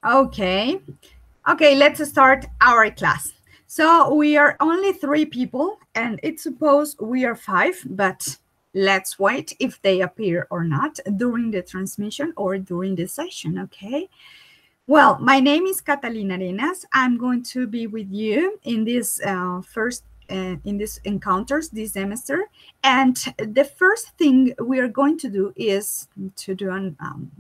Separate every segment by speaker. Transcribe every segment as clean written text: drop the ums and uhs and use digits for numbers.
Speaker 1: Okay. Okay, let's start our class. So we are only 3 people, and it's supposed we are 5, but let's wait if they appear or not during the transmission or during the session, okay? Well, my name is Catalina Arenas. I'm going to be with you in this first in this encounters this semester. And the first thing we are going to do is to do a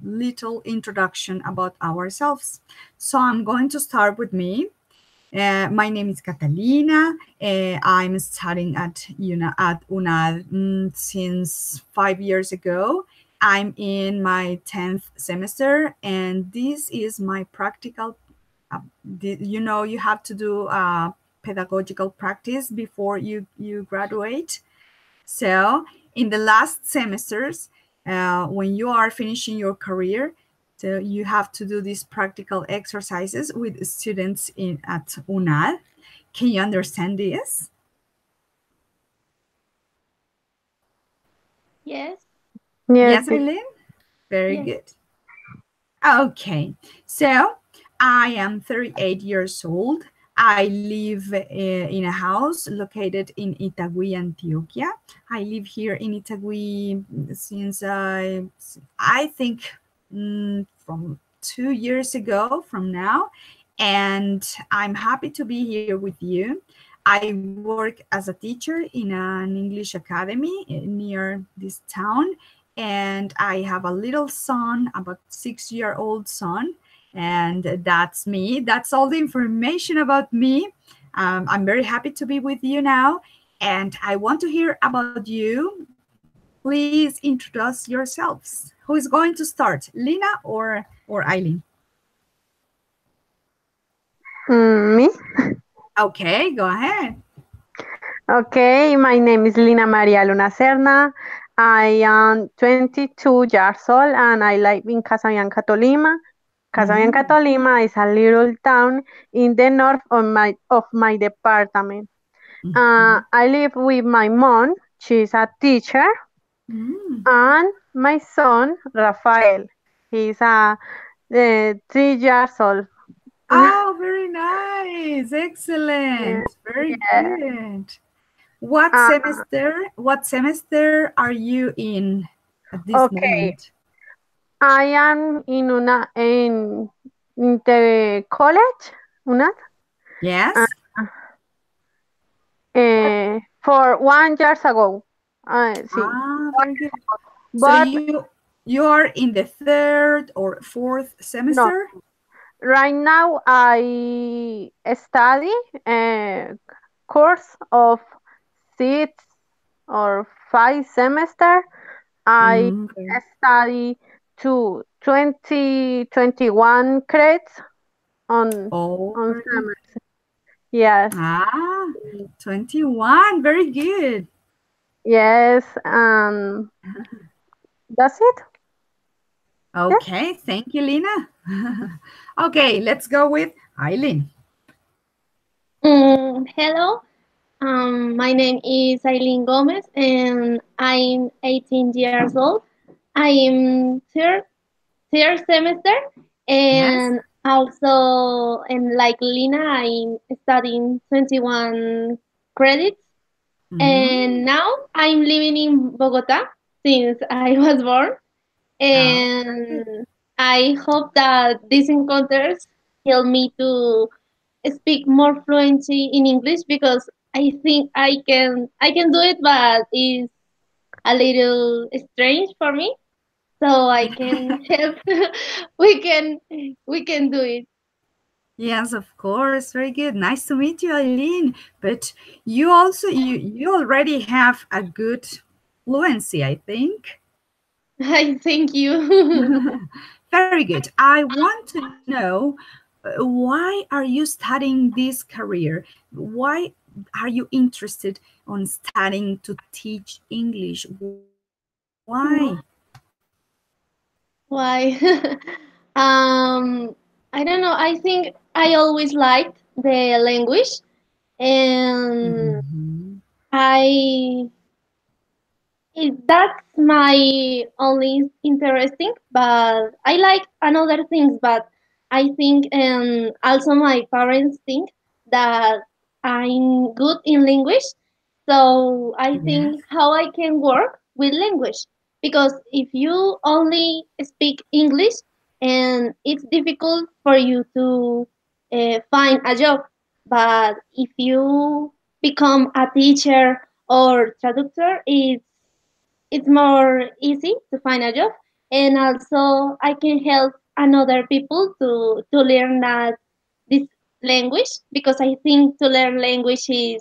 Speaker 1: little introduction about ourselves. So I'm going to start with me. My name is Catalina. I'm studying at UNAD since 5 years ago. I'm in my 10th semester, and this is my practical. You have to do pedagogical practice before you graduate. So, in the last semesters, when you are finishing your career, so you have to do these practical exercises with students at UNAD. Can you understand this?
Speaker 2: Yes.
Speaker 1: Yes,
Speaker 3: Yes,
Speaker 1: Eileen? Very
Speaker 2: Yes.
Speaker 1: good. Okay, so I am 38 years old. I live in a house located in Itagüí, Antioquia. I live here in Itagüí since I think from 2 years ago from now, and I'm happy to be here with you. I work as a teacher in an English academy near this town, and I have a little son, about 6-year-old son, and that's me. That's all the information about me. I'm very happy to be with you now, and I want to hear about you. Please introduce yourselves. Who is going to start, Lina or Eileen?
Speaker 3: me.
Speaker 1: Okay, go ahead.
Speaker 3: Okay, my name is Lina Maria Luna Serna. I am 22 years old and I live in Casabianca, Tolima. Casabianca,
Speaker 1: Mhm.
Speaker 3: Tolima is a little town in the north of my department.
Speaker 1: Mhm.
Speaker 3: I live with my mom. She's a teacher,
Speaker 1: Mm.
Speaker 3: and my son Rafael. He's 3 years old.
Speaker 1: Oh, very nice.
Speaker 3: Yeah.
Speaker 1: Excellent. Very
Speaker 3: Yeah.
Speaker 1: good. What
Speaker 3: Uh,
Speaker 1: semester? What semester are you in at this
Speaker 3: okay,
Speaker 1: moment?
Speaker 3: I am in the college, una, uh,
Speaker 1: Yes. What?
Speaker 3: for 1 years ago. See,
Speaker 1: Very good. So
Speaker 3: but
Speaker 1: you are in the third or fourth
Speaker 3: no,
Speaker 1: semester?
Speaker 3: right now I study a course of 6 or 5 semester. I
Speaker 1: Okay.
Speaker 3: study to 2021 credits on
Speaker 1: Oh,
Speaker 3: on
Speaker 1: very good.
Speaker 3: summer. Yes,
Speaker 1: Ah, 21. Very good.
Speaker 3: yes, that's it. Yeah.
Speaker 1: Okay, thank you, Lina. Okay, let's go with Eileen.
Speaker 2: Hello. My name is Aileen Gomez, and I'm 18 years old. I am third semester,
Speaker 1: Yes.
Speaker 2: and also, and like Lina, I'm studying 21 credits.
Speaker 1: Mm.
Speaker 2: And now I'm living in Bogota since I was born.
Speaker 1: Oh, very good.
Speaker 2: And I hope that these encounters help me to speak more fluency in English because I think I can do it, but it's a little strange for me. So I can help. we can we can do it.
Speaker 1: Yes, of course. Very good. Nice to meet you, Eileen. But you already have a good fluency, I think.
Speaker 2: I thank you.
Speaker 1: Very good. I want to know why are you studying this career? Why are you interested on studying to teach English? Why?
Speaker 2: Why? um, I don't know. I think I always liked the language, and
Speaker 1: Mhm.
Speaker 2: I that's my only interesting. But I like another things. But I think, and also my parents think that I'm good in language. So I
Speaker 1: Yes.
Speaker 2: think how I can work with language, because if you only speak English, and it's difficult for you to find a job. But if you become a teacher or traductor, it's more easy to find a job, and also I can help another people to learn that this language, because I think to learn language is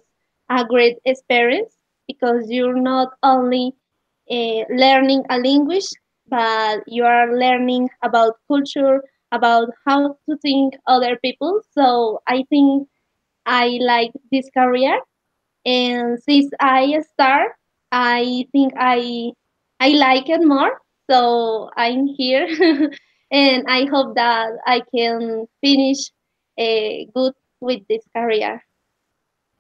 Speaker 2: a great experience, because you're not only learning a language, but you are learning about culture, about how to think other people. So I think I like this career, and since I start, I think I like it more. So I'm here, and I hope that I can finish good with this career.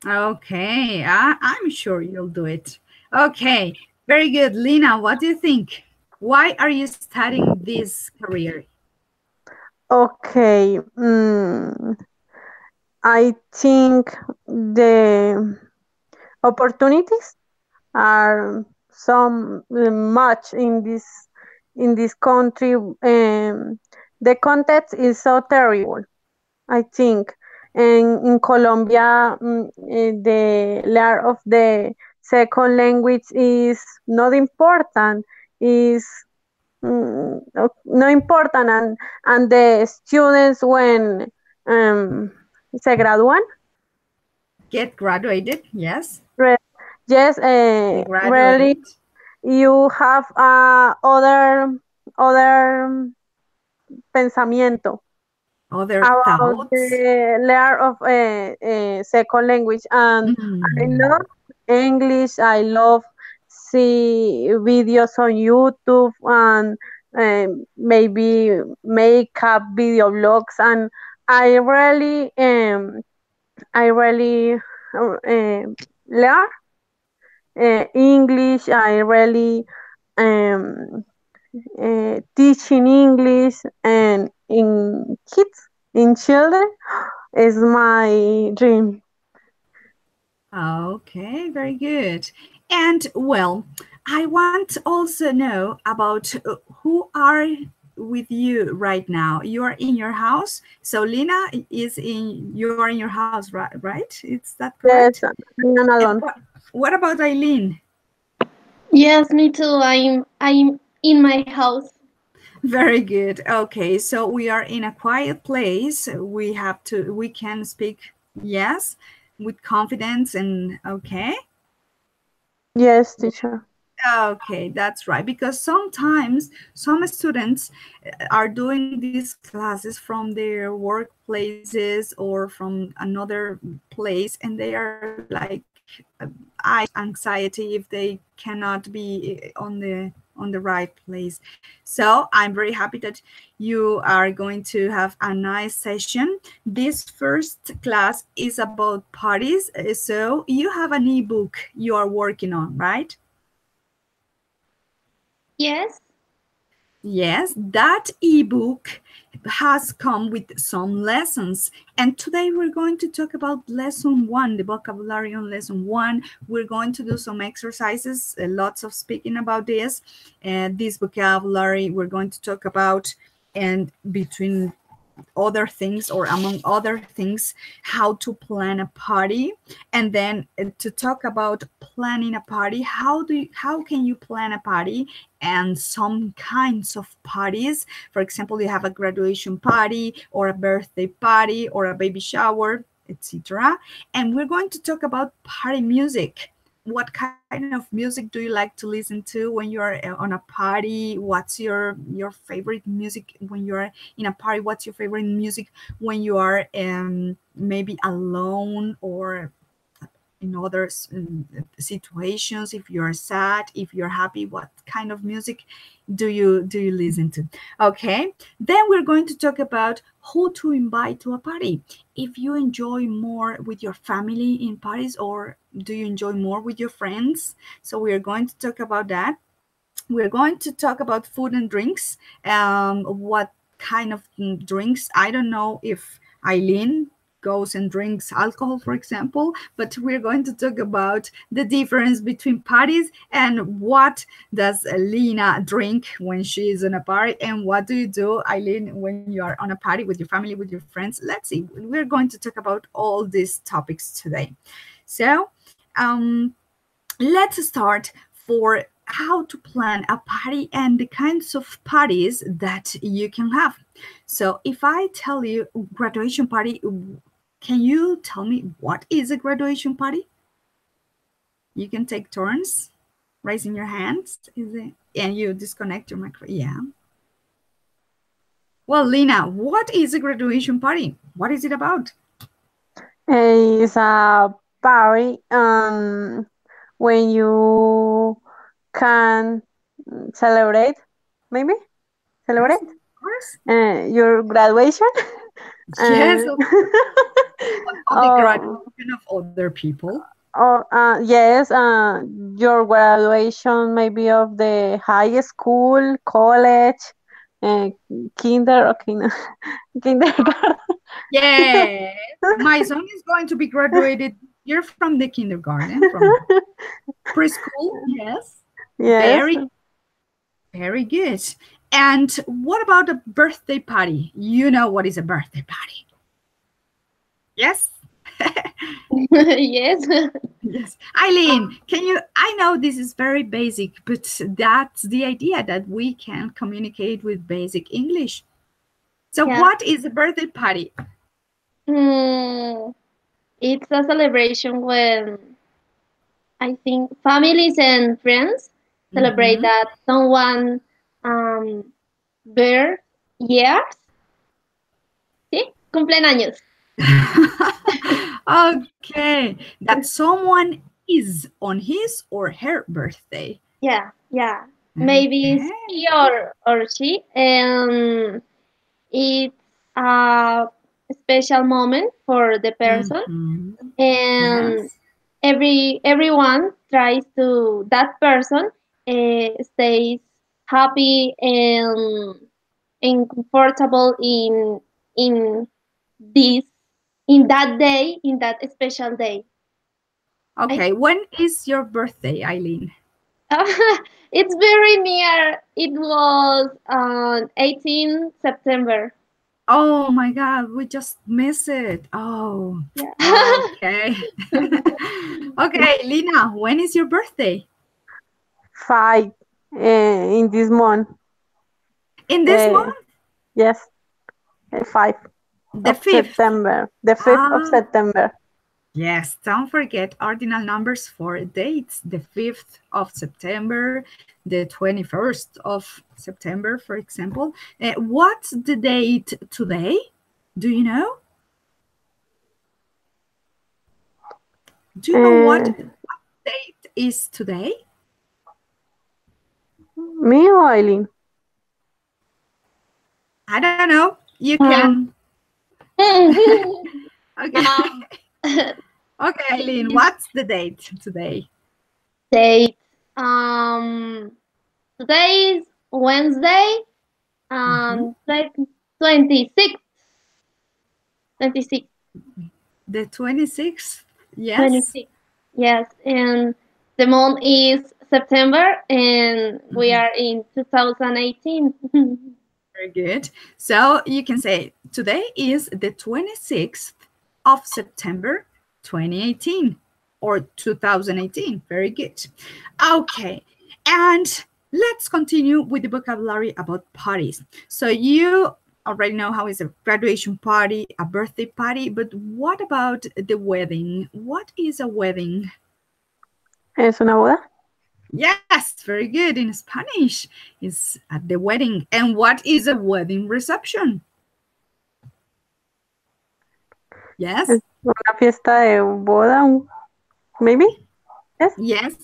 Speaker 1: Okay, I'm sure you'll do it. Okay, very good. Lina, what do you think? Why are you studying this career?
Speaker 3: Okay. I think the opportunities are some much in this country. The context is so terrible, I think. And in Colombia, the learn of the second language is not important. Is no important, and the students when se gradúan,
Speaker 1: Get graduated, yes.
Speaker 3: re- yes,
Speaker 1: They
Speaker 3: really
Speaker 1: graduate.
Speaker 3: you have other pensamiento
Speaker 1: Other
Speaker 3: about
Speaker 1: thoughts.
Speaker 3: the learn of second language, and I
Speaker 1: Mm.
Speaker 3: love English. I love see videos on YouTube, and maybe make up video blogs, and I really I really learn English. I really um, teaching English and in kids, in children, is my dream.
Speaker 1: Okay, very good. And well, I want to also know about who are with you right now. You are in your house. So Lina is in you are in your house, right? Is that correct?
Speaker 3: Yes, I'm
Speaker 1: And
Speaker 3: alone.
Speaker 1: what about Eileen?
Speaker 2: Yes, me too. I'm in my house.
Speaker 1: Very good. Okay, so we are in a quiet place. We can speak yes with confidence and okay.
Speaker 3: Yes, teacher.
Speaker 1: Okay, that's right. Because sometimes some students are doing these classes from their workplaces or from another place, and they are like anxiety if they cannot be on the right place. So I'm very happy that you are going to have a nice session. This first class is about parties. So you have an ebook you are working on, right?
Speaker 2: Yes.
Speaker 1: Yes, that ebook has come with some lessons. And today we're going to talk about lesson one, the vocabulary on lesson one. We're going to do some exercises, lots of speaking about this. And this vocabulary we're going to talk about, and between other things or among other things, how to plan a party. And then to talk about planning a party, how can you plan a party, and some kinds of parties. For example, you have a graduation party or a birthday party or a baby shower, etc. And we're going to talk about party music. What kind of music do you like to listen to when you're on a party? What's your favorite music when you're in a party? What's your favorite music when you are maybe alone or in other situations? If you're sad, if you're happy, what kind of music do you listen to? Okay, then we're going to talk about who to invite to a party. If you enjoy more with your family in parties, or do you enjoy more with your friends? So we are going to talk about that. We're going to talk about food and drinks. What kind of drinks. I don't know if Eileen goes and drinks alcohol, for example, but we're going to talk about the difference between parties and what does Lena drink when she is on a party, and what do you do, Eileen, when you are on a party with your family, with your friends. Let's see, we're going to talk about all these topics today. So let's start for how to plan a party and the kinds of parties that you can have. So if I tell you graduation party, can you tell me what is a graduation party? You can take turns raising your hands. And you disconnect your microphone. Yeah. Well, Lena, what is a graduation party? What is it about?
Speaker 3: It's a party when you can celebrate, maybe celebrate
Speaker 1: Yes, of course.
Speaker 3: your graduation.
Speaker 1: Yes, of the
Speaker 3: Oh,
Speaker 1: graduation of other people.
Speaker 3: yes, your graduation maybe of the high school, college, uh, kindergarten.
Speaker 1: Yeah, my son is going to be graduated here from the kindergarten, from preschool. Yes,
Speaker 3: Yes.
Speaker 1: very good. And what about a birthday party? You know what is a birthday party? Yes.
Speaker 2: Yes.
Speaker 1: Yes. Eileen, can you, I know this is very basic, but that's the idea, that we can communicate with basic English. So
Speaker 2: Yeah.
Speaker 1: what is a birthday party?
Speaker 2: It's a celebration when I think families and friends celebrate
Speaker 1: Mhm.
Speaker 2: that someone birth years. ¿Sí? Cumpleaños.
Speaker 1: Okay, that someone is on his or her birthday.
Speaker 2: Yeah. Maybe it's
Speaker 1: Okay.
Speaker 2: he or she, and it's a special moment for the person,
Speaker 1: Mhm.
Speaker 2: and
Speaker 1: Yes.
Speaker 2: everyone tries to that person stays happy and comfortable in this in that day, in that special day.
Speaker 1: Okay, when is your birthday, Eileen?
Speaker 2: It's very near. It was on 18 September.
Speaker 1: Oh my God, we just missed it. Oh,
Speaker 2: Yeah.
Speaker 1: okay. Okay, Lina, when is your birthday?
Speaker 3: 5 in this month.
Speaker 1: In this
Speaker 3: Uh,
Speaker 1: month?
Speaker 3: yes, 5
Speaker 1: The
Speaker 3: of
Speaker 1: 5th.
Speaker 3: September. The 5th of September.
Speaker 1: Yes, don't forget ordinal numbers for dates. The 5th of September, the 21st of September, for example. What's the date today? Do you know? Do you know what date is today?
Speaker 3: Me or Eileen?
Speaker 1: I don't know. You can. Okay. Okay, Eileen, what's the date today?
Speaker 2: Date. Today is Wednesday. 26. 26.
Speaker 1: The 26th? Yes.
Speaker 2: 26. Yes, and the month is September, and we are in 2018.
Speaker 1: Very good. So you can say today is the 26th of September 2018 or 2018. Very good. Okay. And let's continue with the vocabulary about parties. So you already know how is a graduation party, a birthday party, but what about the wedding? What is a wedding?
Speaker 3: ¿Es una boda?
Speaker 1: Yes, very good. In Spanish, is at the wedding. And what is a wedding reception? Yes?
Speaker 3: Es una fiesta de boda, maybe? Yes?
Speaker 1: Yes.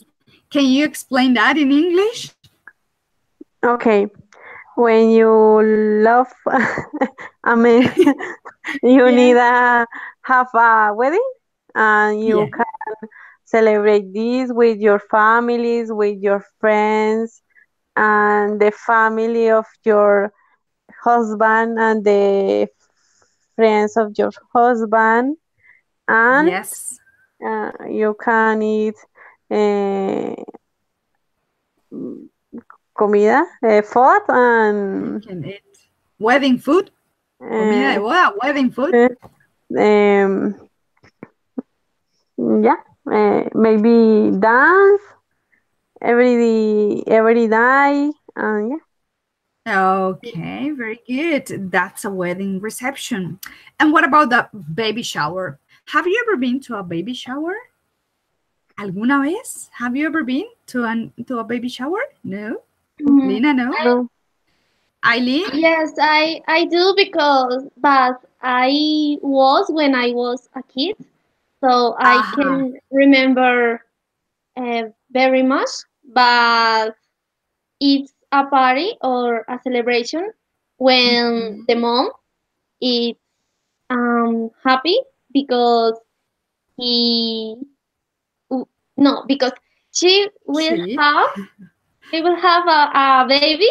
Speaker 1: Can you explain that in English?
Speaker 3: Okay. When you love a man, you need a have a wedding, and you can celebrate this with your families, with your friends, and the family of your husband and the friends of your husband, and
Speaker 1: Yes.
Speaker 3: you can eat uh, comida, food,
Speaker 1: You
Speaker 3: and
Speaker 1: can eat wedding food. Comida de
Speaker 3: uh,
Speaker 1: boda, wedding food.
Speaker 3: um, yeah, maybe dance every day, and yeah.
Speaker 1: Okay, very good. That's a wedding reception. And what about the baby shower? Have you ever been to a baby shower? ¿Alguna vez? Have you ever been to a baby shower? No?
Speaker 2: Mm,
Speaker 1: Lina, no?
Speaker 3: No.
Speaker 1: Eileen?
Speaker 2: yes, I do because but I was when I was a kid, so I
Speaker 1: Uh-huh.
Speaker 2: can remember very much. But it's a party or a celebration when
Speaker 1: Mhm.
Speaker 2: the mom is happy because he no because she will
Speaker 1: She?
Speaker 2: have a baby,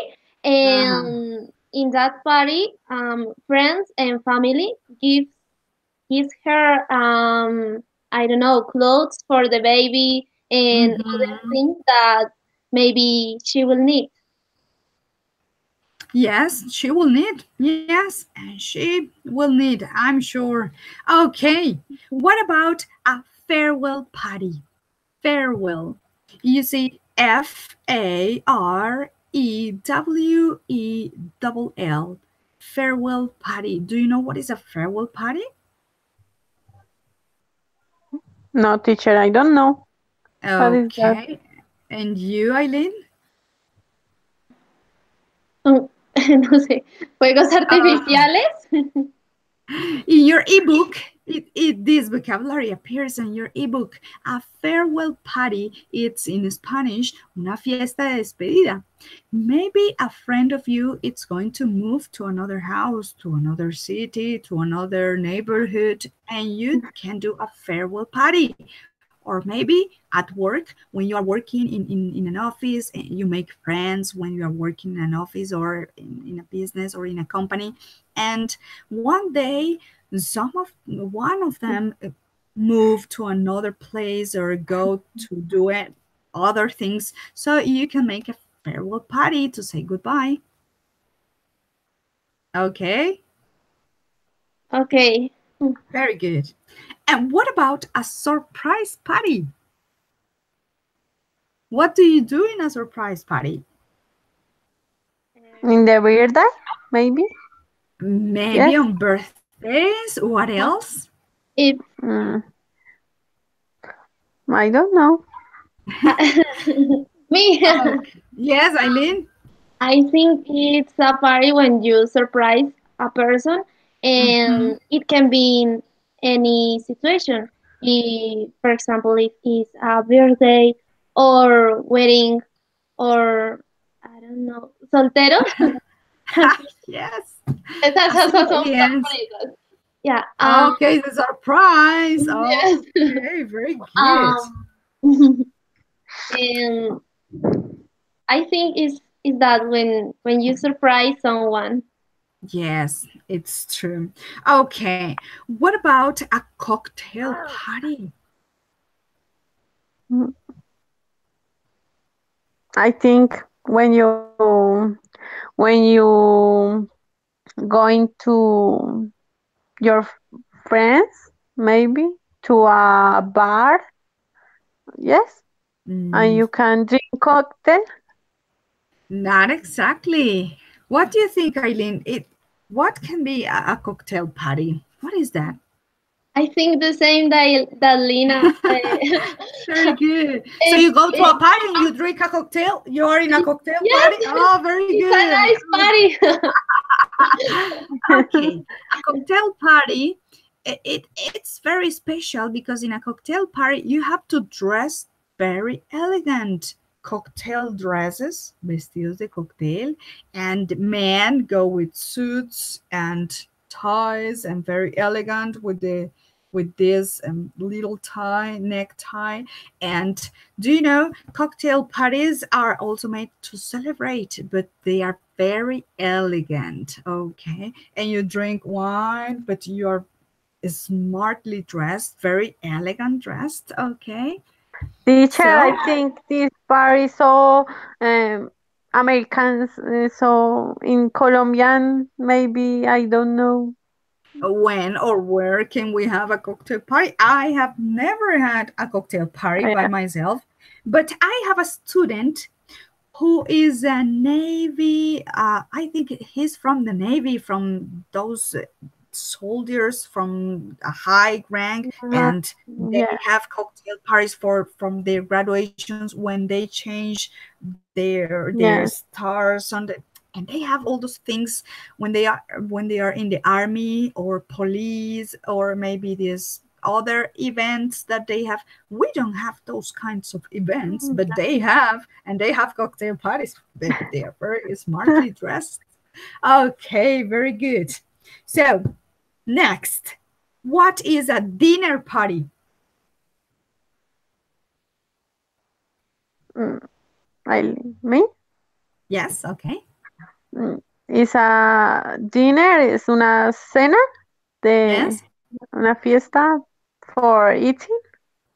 Speaker 1: Uh-huh.
Speaker 2: and in that party friends and family gives her I don't know, clothes for the baby and other
Speaker 1: Mhm.
Speaker 2: things that maybe she will need.
Speaker 1: Yes, she will need. Yes, and she will need, I'm sure. Okay, what about a farewell party? Farewell. You see FAREWELL. Farewell party. Do you know what is a farewell party?
Speaker 3: No, teacher, I don't know. What is that?
Speaker 1: Okay. And you, Eileen?
Speaker 2: No sé, fuegos
Speaker 1: Uh,
Speaker 2: artificiales.
Speaker 1: In your ebook, this vocabulary appears in your ebook. A farewell party, it's in Spanish, una fiesta de despedida. Maybe a friend of you is going to move to another house, to another city, to another neighborhood, and you can do a farewell party. Or maybe at work, when you are working in an office, and you make friends when you are working in an office or in a business or in a company, and one day one of them move to another place or go to do it other things, so you can make a farewell party to say goodbye. Okay,
Speaker 2: Okay.
Speaker 1: very good. And what about a surprise party? What do you do in a surprise party?
Speaker 3: In the birthday, maybe?
Speaker 1: Maybe
Speaker 3: Yes.
Speaker 1: on birthdays. What else?
Speaker 2: It
Speaker 3: Mm, I don't know.
Speaker 2: me.
Speaker 1: Okay. Yes, Eileen.
Speaker 2: I think it's a party when you surprise a person,
Speaker 1: Mm-hmm.
Speaker 2: and it can be in any situation. For example, if it's a birthday or wedding or I don't know, soltero.
Speaker 1: Yes.
Speaker 2: Esas son
Speaker 1: Yes.
Speaker 2: sorpresas. Yeah.
Speaker 1: Okay, the surprise.
Speaker 2: Yes.
Speaker 1: Okay, very good.
Speaker 2: Um. And I think is that when you surprise someone.
Speaker 1: Yes, it's true. Okay, what about a cocktail party?
Speaker 3: Mm, I think when you going to your friends, maybe to a bar, yes, and
Speaker 1: Mm,
Speaker 3: you can drink cocktail.
Speaker 1: not exactly. What do you think, Eileen? What can be a cocktail party? What is that?
Speaker 2: I think the same that Lina.
Speaker 1: Very good. So
Speaker 2: It,
Speaker 1: you go to
Speaker 2: it,
Speaker 1: a party and you drink a cocktail? You are in a cocktail
Speaker 2: yes,
Speaker 1: party? Oh, very
Speaker 2: it's a
Speaker 1: good.
Speaker 2: nice party.
Speaker 1: Okay, a cocktail party, it's very special because in a cocktail party you have to dress very elegant. Cocktail dresses, vestidos de cóctel, and men go with suits and ties and very elegant with with this little tie, necktie. And do you know, cocktail parties are also made to celebrate, but they are very elegant, okay? And you drink wine, but you're smartly dressed, very elegant dressed, okay?
Speaker 3: Teacher, I
Speaker 1: So,
Speaker 3: think this part is so Americans, so in Colombian, maybe, I don't know.
Speaker 1: when or where can we have a cocktail party? I have never had a cocktail party by
Speaker 3: Yeah.
Speaker 1: myself, but I have a student who is a Navy. I think he's from the Navy, from those soldiers from a high rank,
Speaker 3: Uh,
Speaker 1: and they
Speaker 3: yeah,
Speaker 1: have cocktail parties for from their graduations when they change their
Speaker 3: yeah,
Speaker 1: stars on the, and they have all those things when they are in the army or police or maybe these other events that they have. We don't have those kinds of events, but they have, and they have cocktail parties. They are very smartly dressed. Okay, very good. So next, what is a dinner party?
Speaker 3: mm, me?
Speaker 1: Yes, okay.
Speaker 3: Mm, Is a dinner, es una cena de
Speaker 1: Yes,
Speaker 3: una fiesta for eating,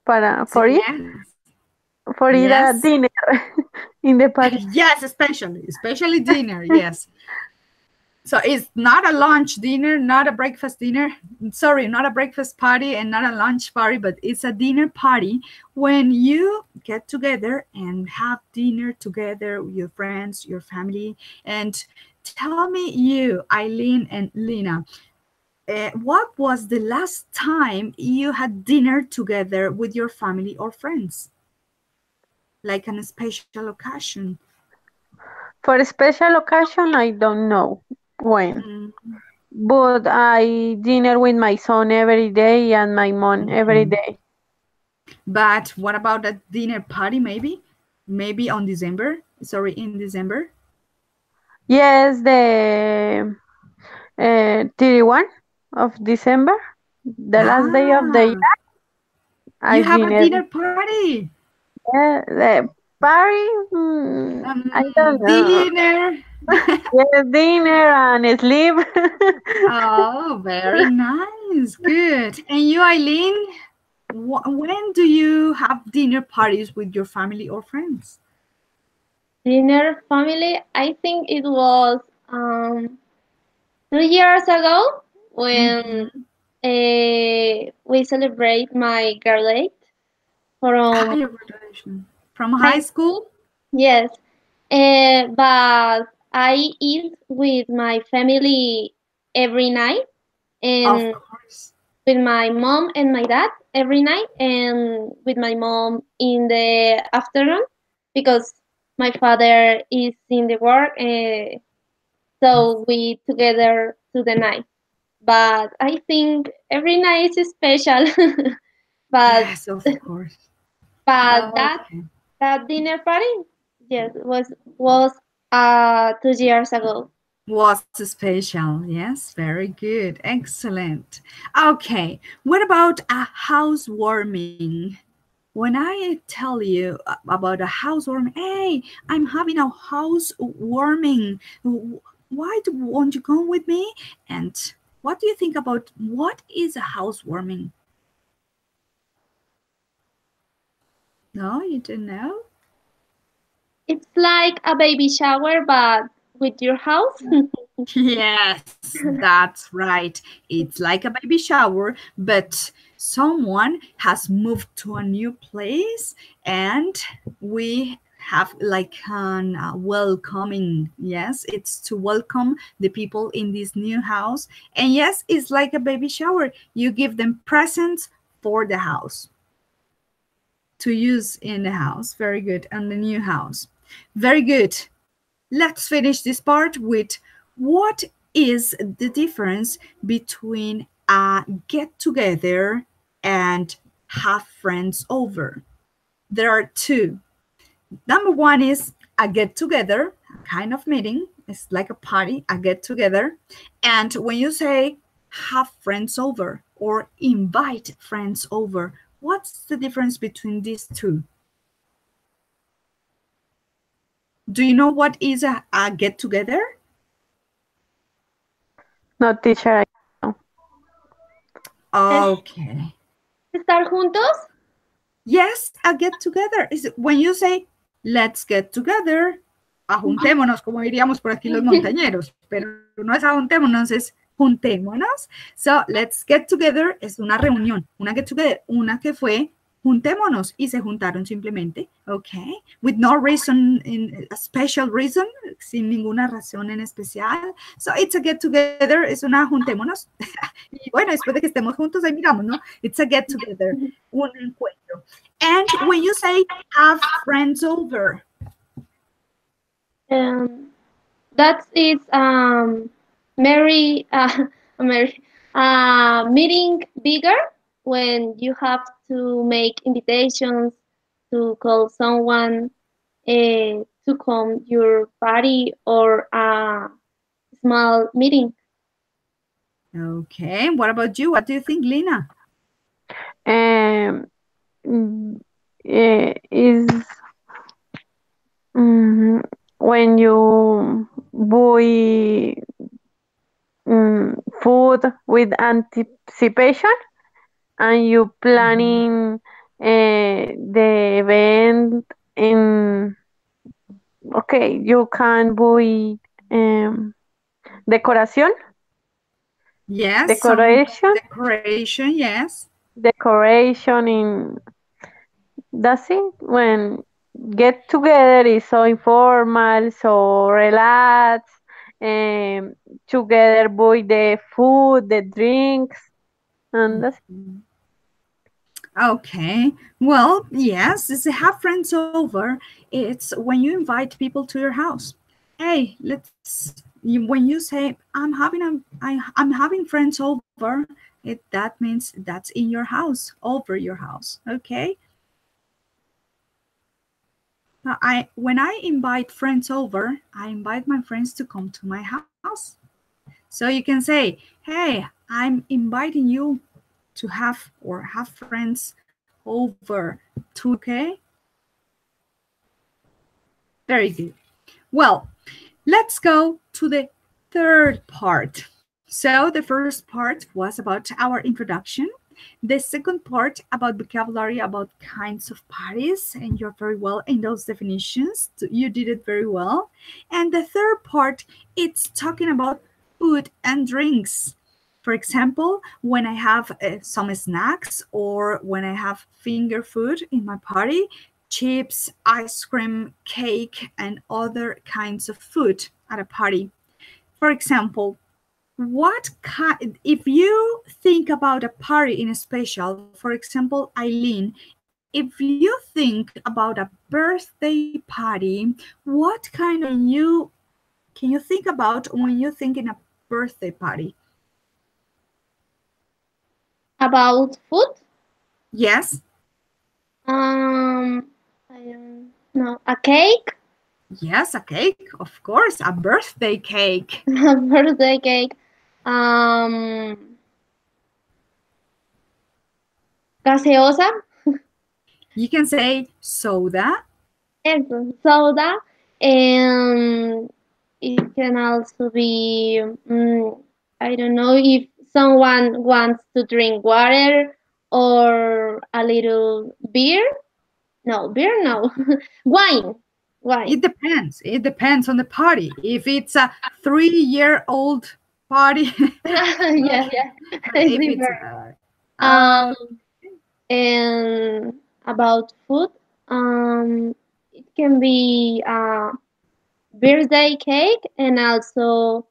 Speaker 1: so
Speaker 3: for eat,
Speaker 1: yes,
Speaker 3: for eat a
Speaker 1: yes.
Speaker 3: dinner in the party.
Speaker 1: Yes, especially dinner. Yes. So it's not a lunch dinner, not a breakfast dinner. Sorry, not a breakfast party and not a lunch party, but it's a dinner party when you get together and have dinner together with your friends, your family. And tell me, you, Eileen and Lena, what was the last time you had dinner together with your family or friends? Like on a special occasion?
Speaker 3: For a special occasion, I don't know when,
Speaker 1: Mm,
Speaker 3: but I dinner with my son every day and my mom every
Speaker 1: mhm.
Speaker 3: day.
Speaker 1: But what about a dinner party, maybe? Maybe on December? Sorry, in December?
Speaker 3: Yes, the 31 of December, the last day of the
Speaker 1: Ah,
Speaker 3: year, I
Speaker 1: you have a
Speaker 3: dinner.
Speaker 1: dinner party.
Speaker 3: The party, I don't know.
Speaker 1: Dinner.
Speaker 3: Yes, dinner and sleep.
Speaker 1: Oh, very nice. Good. And you, Eileen, when do you have dinner parties with your family or friends?
Speaker 2: Dinner family, I think it was 3 years ago when
Speaker 1: Mhm.
Speaker 2: we celebrate my graduate from
Speaker 1: Your graduation. From high
Speaker 2: high.
Speaker 1: school?
Speaker 2: Yes, but I eat with my family every night
Speaker 1: Of
Speaker 2: and
Speaker 1: course.
Speaker 2: with my mom and my dad every night and with my mom in the afternoon because my father is in the work,
Speaker 1: Yes.
Speaker 2: so we together to the night. But I think every night is special. but
Speaker 1: Yes, of course.
Speaker 2: but that
Speaker 1: Okay.
Speaker 2: that dinner party, yes, was 2 years ago.
Speaker 1: Was special. Yes, very good. Excellent. Okay, what about a housewarming? When I tell you about a housewarming, hey, I'm having a housewarming. Why won't you come with me? And what do you think about what is a housewarming? No, you don't know?
Speaker 2: It's like a baby shower, but with your house.
Speaker 1: Yes, that's right. It's like a baby shower, but someone has moved to a new place and we have like an welcoming. Yes, it's to welcome the people in this new house. And yes, it's like a baby shower. You give them presents for the house to use in the house. Very good. And the new house. Very good. Let's finish this part with what is the difference between a get together and have friends over. There are two. Number one is a get together, a kind of meeting. It's like a party, a get together. And when you say have friends over, or invite friends over. What's the difference between these two? Do you know what is a get-together?
Speaker 3: No, teacher. I
Speaker 1: Okay.
Speaker 2: ¿Estar juntos?
Speaker 1: Yes, a get-together. Is when you say, let's get together, ajuntémonos, como diríamos por aquí los montañeros, pero no es ajuntémonos, es juntémonos. So, let's get together es una reunión, una get-together, una que fue juntémonos y se juntaron simplemente, okay, with no reason, in a special reason, sin ninguna razón en especial. So, it's a get-together, es una juntémonos. Y bueno, después de que estemos juntos, ahí miramos, ¿no? It's a get-together, un encuentro. And when you say have friends over.
Speaker 2: That is Mary, meeting bigger when you have to make invitations to call someone to come your party or a small meeting.
Speaker 1: Okay, what about you? What do you think, Lina?
Speaker 3: Is when you buy food with anticipation and you planning the event in okay, you can buy decoration.
Speaker 1: Yes,
Speaker 3: Decoration.
Speaker 1: Decoration, yes.
Speaker 3: Decoration in that's it. When get together is so informal, so relaxed, together buy the food, the drinks, and that's it.
Speaker 1: Okay, well, yes, it's a have friends over. It's when you invite people to your house. Hey, when you say I'm having friends over, that means that's in your house, over your house. Okay. Now, when I invite friends over, I invite my friends to come to my house. So you can say, hey, I'm inviting you to have friends over to, okay? Very good. Well, let's go to the third part. So the first part was about our introduction. The second part about vocabulary, about kinds of parties, and you're very well in those definitions. You did it very well. And the third part, it's talking about food and drinks. For example, when I have some snacks or when I have finger food in my party, chips, ice cream, cake, and other kinds of food at a party. For example, if you think about a party in a special, for example, Eileen, if you think about a birthday party, what kind of can you think about when you think in a birthday party?
Speaker 2: About food?
Speaker 1: Yes.
Speaker 2: I don't know. A cake?
Speaker 1: Yes, a cake, of course, a birthday cake.
Speaker 2: A birthday cake. Gaseosa?
Speaker 1: You can say soda.
Speaker 2: Eso, soda. And it can also be, I don't know, if someone wants to drink water or a little beer. No, beer, no. Wine.
Speaker 1: It depends. It depends on the party. If it's a 3-year-old party.
Speaker 2: yeah. And about food, it can be birthday cake and also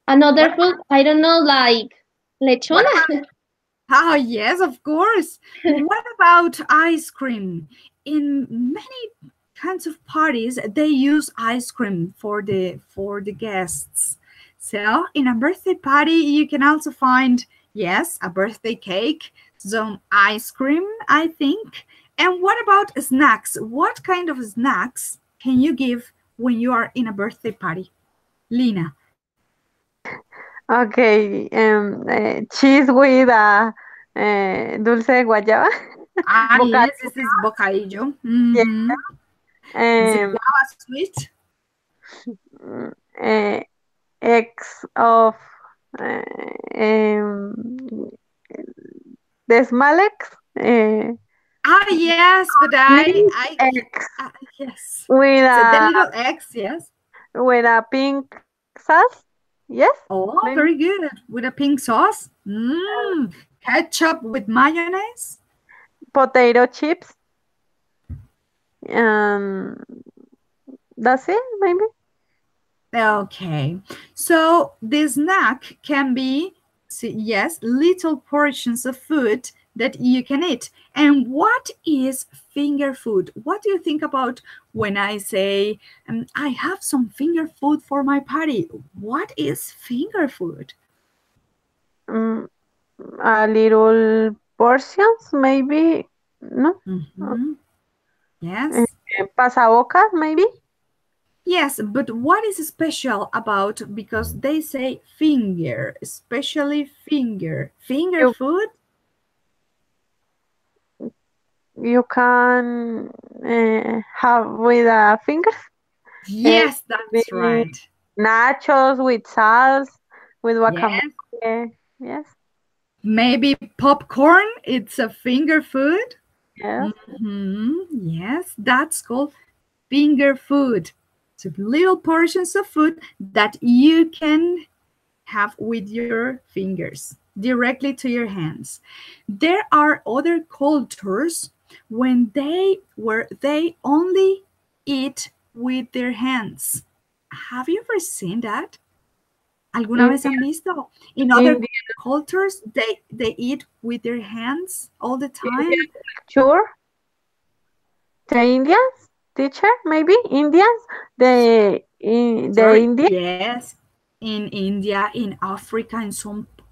Speaker 2: another food. I don't know, like lechona.
Speaker 1: Oh, yes, of course. What about ice cream? In many kinds of parties, they use ice cream for the guests. So in a birthday party, you can also find, yes, a birthday cake, some ice cream, I think. And what about snacks? What kind of snacks can you give when you are in a birthday party? Lina.
Speaker 3: Okay, cheese with dulce de guayaba.
Speaker 1: Ah,
Speaker 3: Bocadillo.
Speaker 1: yes, this is bocadillo.
Speaker 3: Yeah.
Speaker 1: Is it
Speaker 3: Um,
Speaker 1: guava sweet?
Speaker 3: uh, eggs of uh, um, the small eggs.
Speaker 1: Ah, yes, but
Speaker 3: Neat eggs
Speaker 1: yes.
Speaker 3: with
Speaker 1: So the
Speaker 3: a
Speaker 1: little eggs, yes.
Speaker 3: pink sauce. Yes,
Speaker 1: Oh,
Speaker 3: maybe
Speaker 1: very good. With a pink sauce. Ketchup with mayonnaise.
Speaker 3: potato chips. Um, that's it. Maybe.
Speaker 1: Okay. So the snack can be, yes, little portions of food that you can eat. And what is finger food? What do you think about when I say, I have some finger food for my party? What is finger food?
Speaker 3: Mm, a little portions, maybe. No.
Speaker 1: Mhm.
Speaker 3: Uh,
Speaker 1: Yes.
Speaker 3: Pasabocas, maybe.
Speaker 1: Yes, but what is special about, because they say finger, especially finger
Speaker 3: You
Speaker 1: food?
Speaker 3: you can have with fingers.
Speaker 1: Yes, that's
Speaker 3: Maybe
Speaker 1: right.
Speaker 3: nachos with sauce, with
Speaker 1: Yes.
Speaker 3: guacamole. Yes,
Speaker 1: Maybe popcorn, it's a finger food.
Speaker 3: yes.
Speaker 1: Yes, that's called finger food. So little portions of food that you can have with your fingers directly to your hands. There are other cultures where they only eat with their hands. Have you ever seen that? ¿Alguna vez han
Speaker 3: India,
Speaker 1: visto? In other
Speaker 3: India,
Speaker 1: cultures, they eat with their hands all the
Speaker 3: Indian
Speaker 1: time.
Speaker 3: culture. The Indians, teacher, maybe Indians. The
Speaker 1: Sorry,
Speaker 3: Indian.
Speaker 1: yes, in India, in Africa,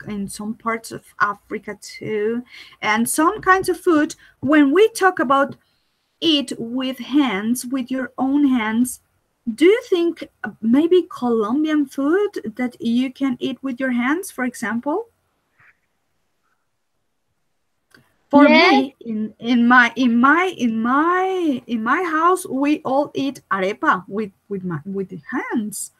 Speaker 1: in some parts of Africa too, and some kinds of food. When we talk about eat with hands, with your own hands, do you think maybe Colombian food that you can eat with your hands, for example? For
Speaker 2: Yes,
Speaker 1: me, in my house, we all eat arepa with the hands.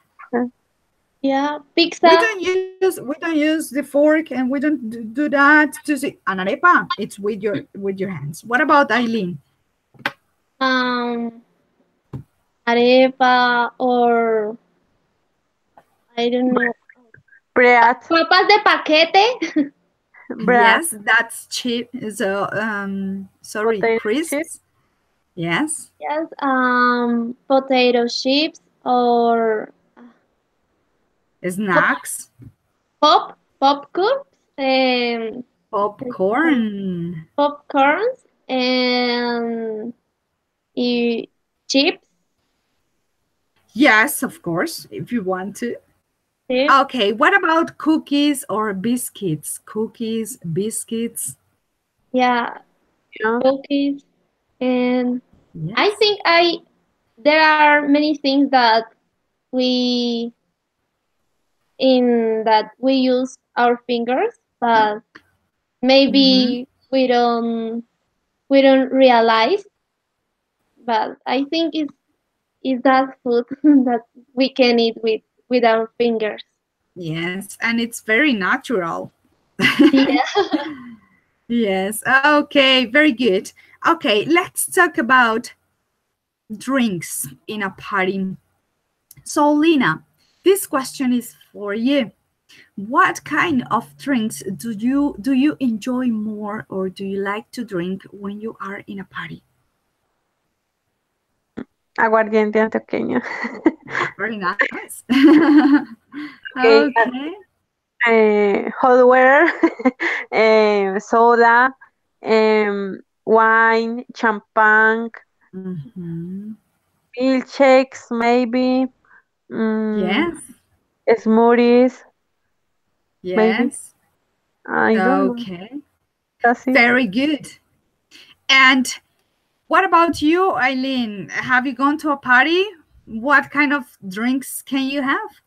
Speaker 2: yeah,
Speaker 1: We
Speaker 2: pizza.
Speaker 1: don't use the fork, and we don't do that to see an arepa. It's with your hands. What about Eileen?
Speaker 2: Um, arepa or I don't know.
Speaker 3: Bread,
Speaker 2: Papas de paquete.
Speaker 3: bread,
Speaker 1: Yes, that's cheap. So sorry,
Speaker 3: potato chip.
Speaker 1: crisps. Yes,
Speaker 2: Yes. Potato chips or pop
Speaker 1: snacks,
Speaker 2: popcorn. Um,
Speaker 1: popcorn.
Speaker 2: popcorns and eh, chips.
Speaker 1: Yes, of course, if you want to.
Speaker 2: Chips.
Speaker 1: Okay, what about cookies or biscuits? Cookies, biscuits.
Speaker 2: Yeah,
Speaker 3: Yeah.
Speaker 2: cookies. And I
Speaker 1: Yes.
Speaker 2: think I there are many things that we we use our fingers, but
Speaker 1: Mm-hmm.
Speaker 2: maybe we don't realize. But I think it's that food that we can eat with our fingers.
Speaker 1: Yes, and it's very natural.
Speaker 2: Yeah.
Speaker 1: Yes. Okay, very good. Okay, let's talk about drinks in a party. So, Lina, this question is for you. What kind of drinks do you enjoy more, or do you like to drink when you are in a party?
Speaker 3: Aguardiente antioqueño.
Speaker 1: Very nice.
Speaker 3: Okay.
Speaker 1: Okay.
Speaker 3: Hot water, soda, wine, champagne,
Speaker 1: Mhm.
Speaker 3: milkshakes, maybe, mm,
Speaker 1: Yes.
Speaker 3: smoothies, maybe.
Speaker 1: Yes.
Speaker 3: I don't know.
Speaker 1: Okay.
Speaker 3: That's it.
Speaker 1: Very good. And what about you, Eileen? Have you gone to a party? What kind of drinks can you have?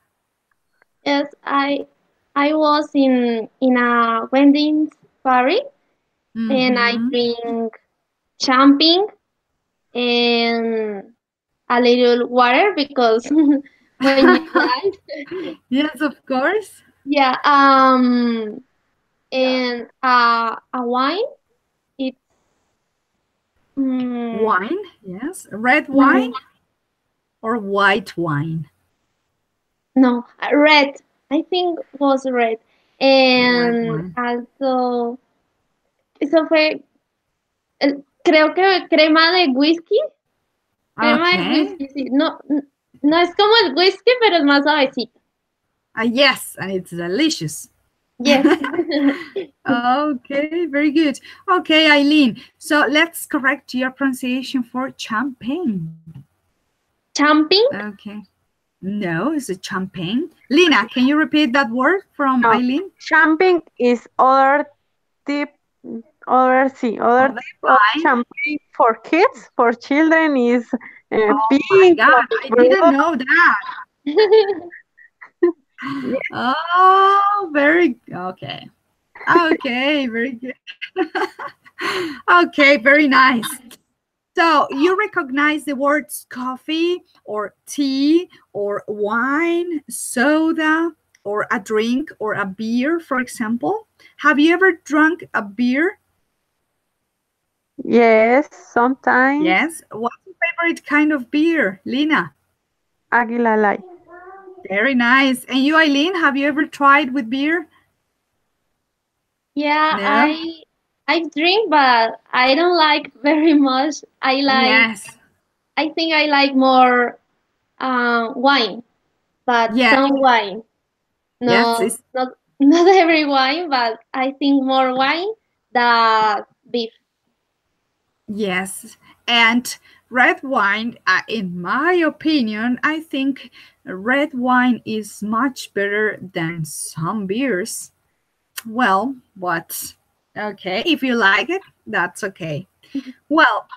Speaker 2: Yes, I was in a wedding party and I
Speaker 1: Mhm.
Speaker 2: drink champagne and a little water because when you dance,
Speaker 1: Yes, of course.
Speaker 2: yeah, and a wine. It's mm,
Speaker 1: Wine, yes. Red wine
Speaker 2: no,
Speaker 1: or white wine?
Speaker 2: no, red. I think was red,
Speaker 1: Red
Speaker 2: and
Speaker 1: wine.
Speaker 2: also eso fue, creo que crema de whisky, crema de
Speaker 1: Okay.
Speaker 2: whisky, sí. No, no es como el whisky, pero es más suavecito.
Speaker 1: Yes, and it's delicious.
Speaker 2: Yes.
Speaker 1: Okay, very good. Okay, Eileen. So let's correct your pronunciation for champagne.
Speaker 2: Champing?
Speaker 1: Okay. No, it's a champagne. Lina, can you repeat that word from
Speaker 3: No,
Speaker 1: Eileen?
Speaker 3: champagne is tip, other
Speaker 1: Oh,
Speaker 3: tip of
Speaker 1: fine.
Speaker 3: champagne for kids, for children is
Speaker 1: Oh my
Speaker 3: pink
Speaker 1: God,
Speaker 3: or
Speaker 1: I
Speaker 3: blue.
Speaker 1: didn't know that. Oh, very okay. Okay, very good. Okay, very nice. So you recognize the words coffee or tea or wine, soda, or a drink or a beer, for example. Have you ever drunk a beer?
Speaker 3: Yes, sometimes
Speaker 1: Yes. What's your favorite kind of beer, Lina?
Speaker 3: Águila Light.
Speaker 1: Very nice. And you, Eileen, have you ever tried with beer?
Speaker 2: Yeah,
Speaker 1: No?
Speaker 2: I drink, but I don't like very much.
Speaker 1: Yes.
Speaker 2: I think I like more wine, but
Speaker 1: Yeah.
Speaker 2: some wine.
Speaker 1: Yes.
Speaker 2: No, not not every wine, but I think more wine than beef.
Speaker 1: Yes. And red wine, in my opinion, I think red wine is much better than some beers. Well, but okay, if you like it, that's okay. Well,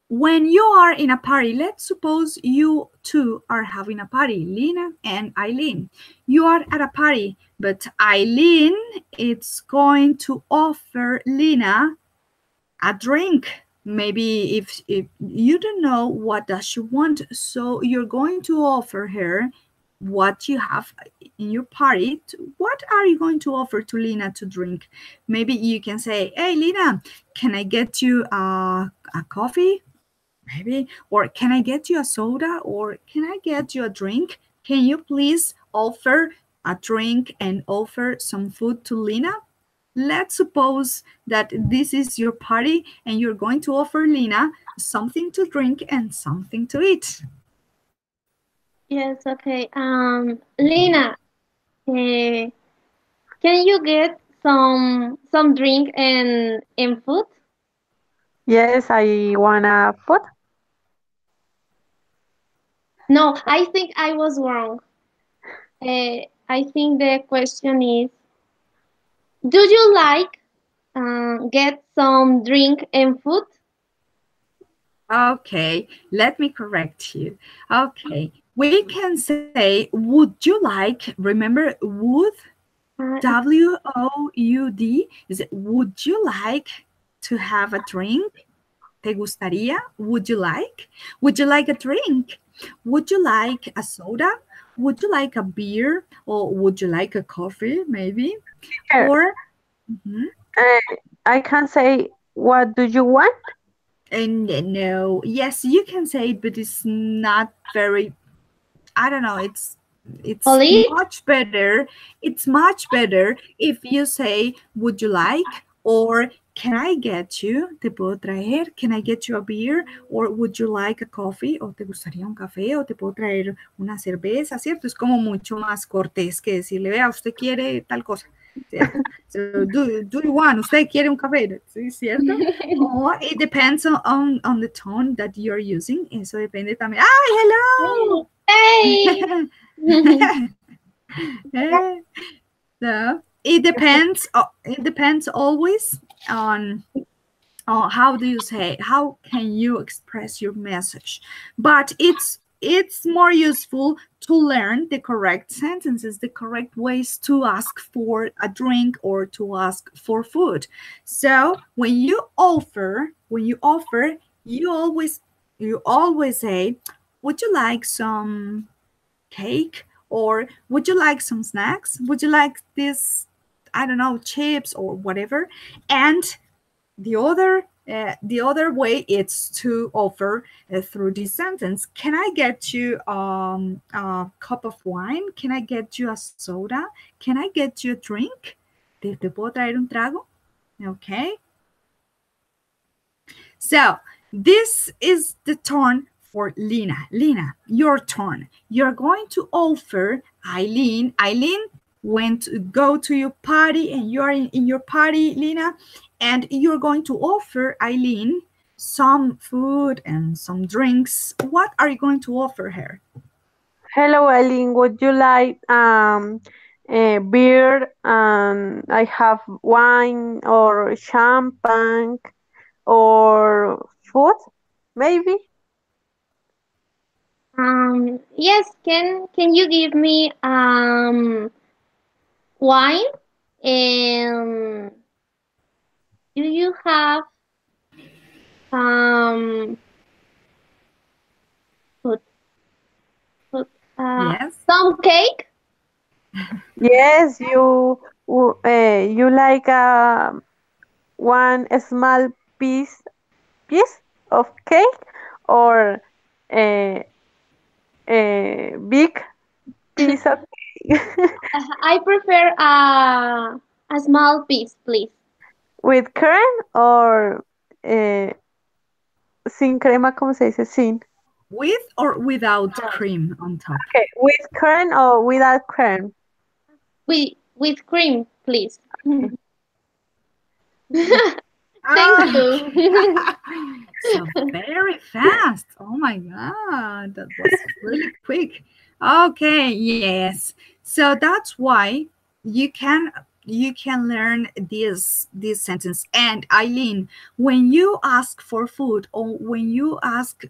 Speaker 1: when you are in a party, let's suppose you two are having a party, Lina and Eileen. You are at a party, but Eileen is going to offer Lina a drink. Maybe if you don't know what does she want, so you're going to offer her what you have in your party. What are you going to offer to Lina to drink? Maybe you can say, hey Lina, can I get you a coffee? Maybe, or can I get you a soda, or can I get you a drink? Can you please offer a drink and offer some food to Lina? Let's suppose that this is your party and you're going to offer Lina something to drink and something to eat.
Speaker 2: Yes, okay. Lena, can you get some drink and food?
Speaker 3: Yes, I wanna food.
Speaker 2: No, I think I was wrong. I think the question is, do you like get some drink and food?
Speaker 1: Okay, let me correct you. Okay, we can say, would you like, remember would,
Speaker 2: Uh,
Speaker 1: W-O-U-D, is it would you like to have a drink? ¿Te gustaría? Would you like? Would you like a drink? Would you like a soda? Would you like a beer? Or would you like a coffee, maybe?
Speaker 3: Here,
Speaker 1: Or, mhm.
Speaker 3: I can say, what do you want?
Speaker 1: And no, yes, you can say it, but it's not very, I don't know, it's
Speaker 2: Polly?
Speaker 1: much better. It's much better if you say, would you like? Or can I get you? ¿Te puedo traer? Can I get you a beer? Or would you like a coffee? ¿O te gustaría un café? ¿O te puedo traer una cerveza? ¿Cierto? Es como mucho más cortés que decirle, vea, usted quiere tal cosa. ¿Cierto? So, do you want? ¿Usted quiere un café? ¿Sí? ¿Cierto? Or it depends on the tone that you're using. Eso depende también. ¡Ay, hello!
Speaker 2: Hey!
Speaker 1: So it depends. It depends always on how do you say, how can you express your message. But it's it's more useful to learn the correct sentences, the correct ways to ask for a drink or to ask for food. So when you offer, you always say, would you like some cake? Or would you like some snacks? Would you like this, I don't know, chips or whatever? And the other way is to offer through this sentence. Can I get you a cup of wine? Can I get you a soda? Can I get you a drink? ¿Te puedo traer un trago? Okay. So this is the turn for Lina. Lina, your turn. You're going to offer Eileen. Eileen went to go to your party, and you're in your party, Lina, and you're going to offer Eileen some food and some drinks. What are you going to offer her?
Speaker 3: Hello, Eileen. Would you like a beer? I have wine or champagne or food, maybe.
Speaker 2: Yes, can you give me wine? And do you have food,
Speaker 1: Yes.
Speaker 2: some cake?
Speaker 3: Yes, you like one small piece of cake or a big piece of cake
Speaker 2: I prefer a small piece, please.
Speaker 3: with cream or sin crema, ¿cómo se dice? Sin.
Speaker 1: With or without cream on top?
Speaker 3: Okay, with cream or without cream?
Speaker 2: With cream, please.
Speaker 1: Ah,
Speaker 2: Thank you.
Speaker 1: so very fast. Oh my God, that was really quick. Okay, yes. So that's why you can learn this sentence. And Eileen, when you ask for food or when you ask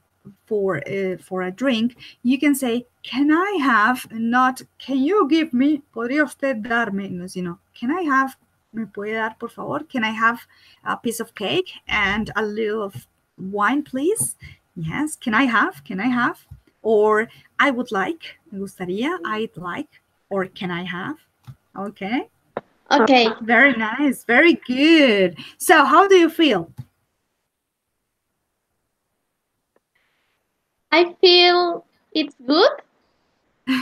Speaker 1: for a drink, you can say, can I have, not can you give me, podría usted darme, no, sino, can I have, me puede dar por favor, can I have a piece of cake and a little of wine, please? Yes, can I have, or I would like, me gustaría, I'd like, or can I have? Okay.
Speaker 2: Okay.
Speaker 1: Very nice, very good. So how do you feel?
Speaker 2: I feel it's good.
Speaker 1: I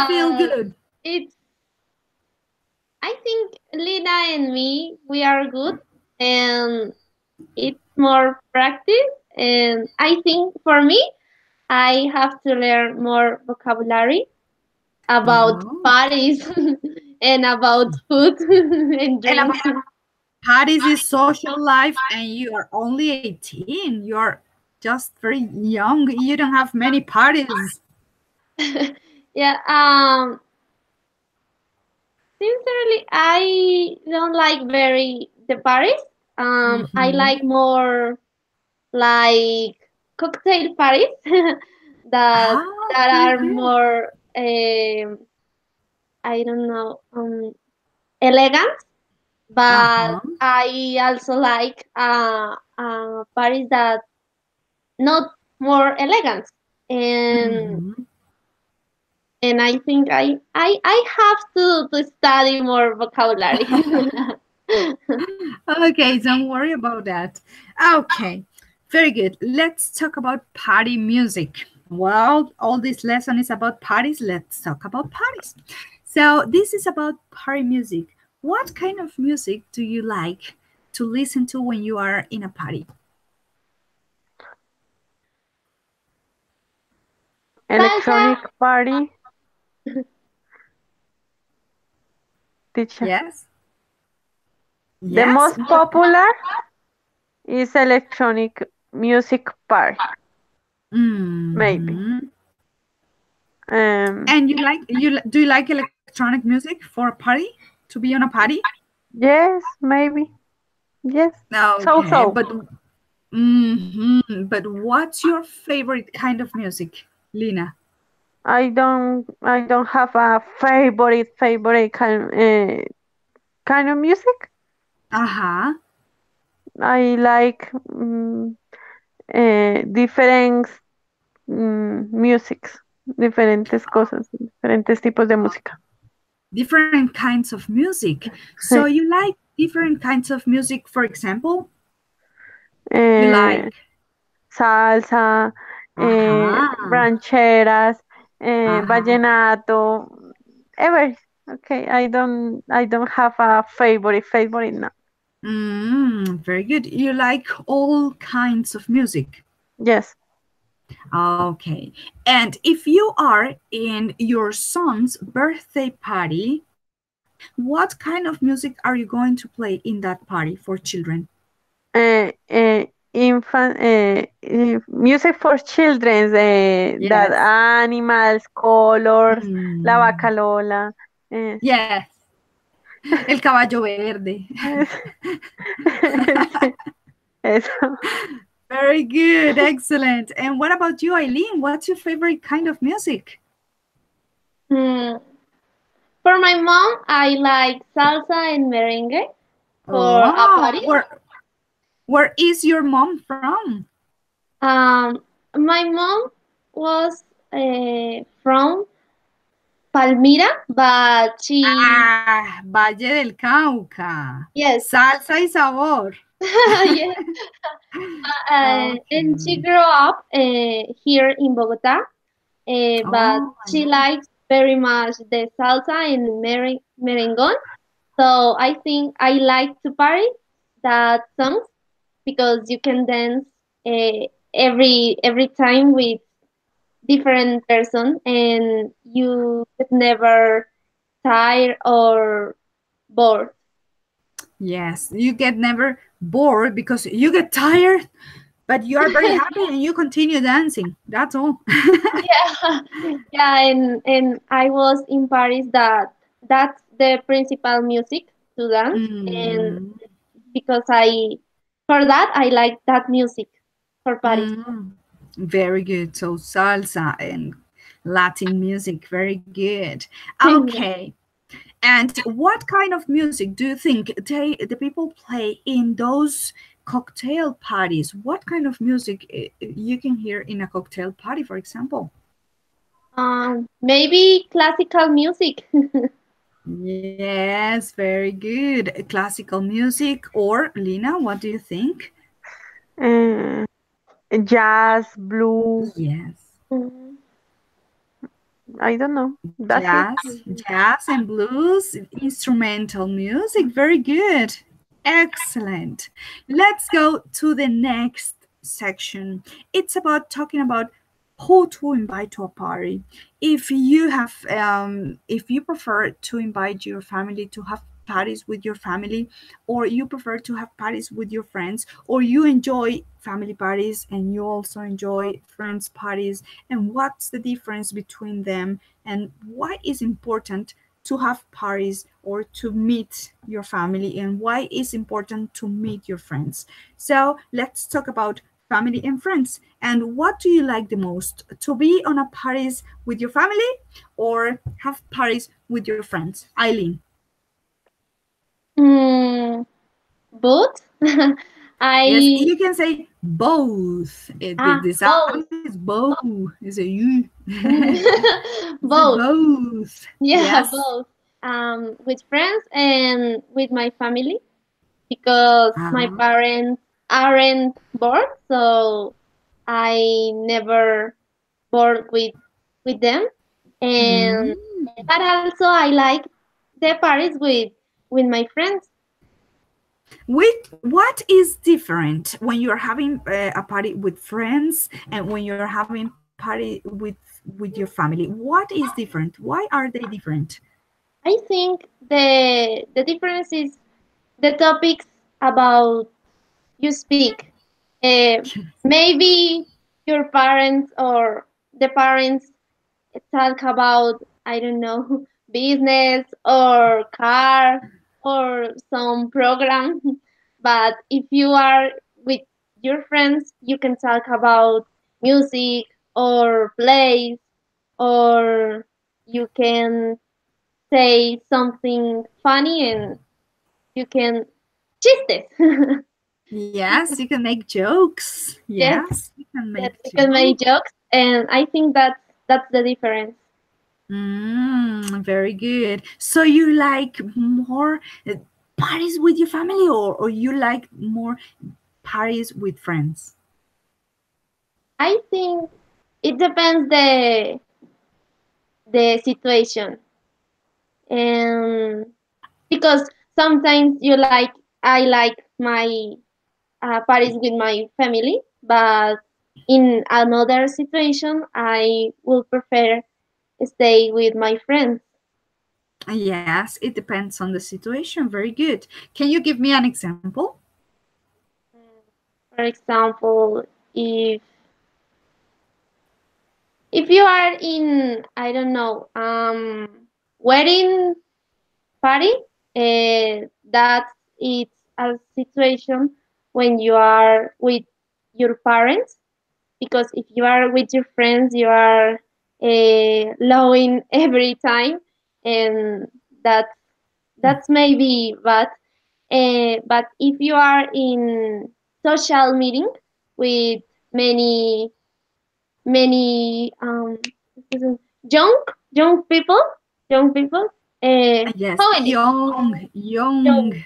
Speaker 1: feel good.
Speaker 2: I think Lina and me, we are good, and it's more practice. And I think for me, I have to learn more vocabulary about parties and about food and drinks.
Speaker 1: Parties is social life, and you are only 18. You are just very young. You don't have many parties.
Speaker 2: Yeah. Sincerely, I don't like very the parties. I like more like cocktail parties that are more I don't know elegant. But I also like parties that not more elegant, and I think I have to study more vocabulary.
Speaker 1: Okay, don't worry about that. Okay, very good. Let's talk about party music. Well, all this lesson is about parties. Let's talk about parties. So this is about party music. What kind of music do you like to listen to when you are in a party?
Speaker 3: Electronic party. Teacher.
Speaker 1: Yes.
Speaker 3: The most popular is electronic music party. Maybe.
Speaker 1: And do you like electronic music for a party? To be on a party?
Speaker 3: Yes, maybe. Yes.
Speaker 1: No.
Speaker 3: So.
Speaker 1: But But what's your favorite kind of music, Lina?
Speaker 3: I don't have a favorite kind of music.
Speaker 1: Uh-huh.
Speaker 3: I like different musics, diferentes cosas, diferentes tipos de música.
Speaker 1: Different kinds of music. So you like different kinds of music, for example? You
Speaker 3: Eh,
Speaker 1: like,
Speaker 3: salsa,
Speaker 1: uh-huh.
Speaker 3: rancheras,
Speaker 1: Uh-huh.
Speaker 3: vallenato, ever. Okay, I don't have a favorite now.
Speaker 1: Very good. You like all kinds of music.
Speaker 3: Yes.
Speaker 1: Okay. And if you are in your son's birthday party, what kind of music are you going to play in that party for children?
Speaker 3: Infant music for children, that
Speaker 1: Yes.
Speaker 3: animals, colors, la
Speaker 1: Mm,
Speaker 3: vaca Lola.
Speaker 1: yes. El caballo verde.
Speaker 3: Sí, eso.
Speaker 1: Very good. Excellent. And what about you, Eileen? What's your favorite kind of music?
Speaker 2: Hmm. For my mom, I like salsa and merengue for a
Speaker 1: Oh,
Speaker 2: party.
Speaker 1: where is your mom from?
Speaker 2: Um, my mom was from Palmira, but she,
Speaker 1: Ah, Valle del Cauca.
Speaker 2: yes,
Speaker 1: Salsa y sabor.
Speaker 2: yes, and she
Speaker 1: Okay.
Speaker 2: grew up here in Bogota, but
Speaker 1: Oh,
Speaker 2: she likes very much the salsa and merengon. So I think I like to party that songs because you can dance every time with different person and you get never tired or bored.
Speaker 1: yes. You get never bored because you get tired, but you are very happy and you continue dancing. That's all.
Speaker 2: Yeah, yeah, and I was in Paris that's the principal music to dance, and
Speaker 1: Mm,
Speaker 2: because I for that I like that music for Paris.
Speaker 1: mm. Very good. So salsa and Latin music. Very good. Okay. And what kind of music do you think the people play in those cocktail parties? What kind of music you can hear in a cocktail party, for example?
Speaker 2: Maybe classical music.
Speaker 1: Yes, very good. Classical music, or Lina, what do you think?
Speaker 3: Uh, Jazz, blue,
Speaker 1: Yes.
Speaker 2: Mm,
Speaker 3: I don't know. That's it.
Speaker 1: Jazz and blues, instrumental music. Very good. Excellent. Let's go to the next section. It's about talking about who to invite to a party. If you prefer to invite your family to have parties with your family, or you prefer to have parties with your friends, or you enjoy family parties and you also enjoy friends parties, and what's the difference between them, and why is important to have parties or to meet your family, and why it's important to meet your friends. So let's talk about family and friends. And what do you like the most? To be on a parties with your family or have parties with your friends? Eileen.
Speaker 2: mm, both.
Speaker 1: Yes,
Speaker 2: I
Speaker 1: you can say both. The sound
Speaker 2: both.
Speaker 1: is bow. It's a you. It's a
Speaker 2: Both.
Speaker 1: both.
Speaker 2: Yeah,
Speaker 1: Yes.
Speaker 2: both. With friends and with my family because my
Speaker 1: Uh-huh.
Speaker 2: parents aren't bored, so I never bored with them. And
Speaker 1: Mm.
Speaker 2: but also I like the parties with my friends.
Speaker 1: What is different when you're having a party with friends and when you're having party with your family? What is different? Why are they different?
Speaker 2: I think the difference is the topics about you speak. Uh, Maybe your parents or the parents talk about, I don't know, business or car or some program. But if you are with your friends, you can talk about music or plays, or you can say something funny and you can chistes.
Speaker 1: Yes, you can make jokes.
Speaker 2: Yes,
Speaker 1: Yes, you can
Speaker 2: yes,
Speaker 1: make
Speaker 2: you can make
Speaker 1: jokes.
Speaker 2: jokes, and I think that's the difference.
Speaker 1: Very good. So you like more parties with your family, or you like more parties with friends?
Speaker 2: I think it depends the situation, and because sometimes I like my parties with my family, but in another situation I will prefer stay with my friends.
Speaker 1: Yes, it depends on the situation. Very good. Can you give me an example?
Speaker 2: For example, if you are in, I don't know, wedding party, that it's a situation when you are with your parents, because if you are with your friends you are lowing every time, and that that's maybe bad. But if you are in social meeting with many many young young people, young people,
Speaker 1: Yes,
Speaker 2: jóvenes,
Speaker 1: young,
Speaker 2: young,
Speaker 1: young.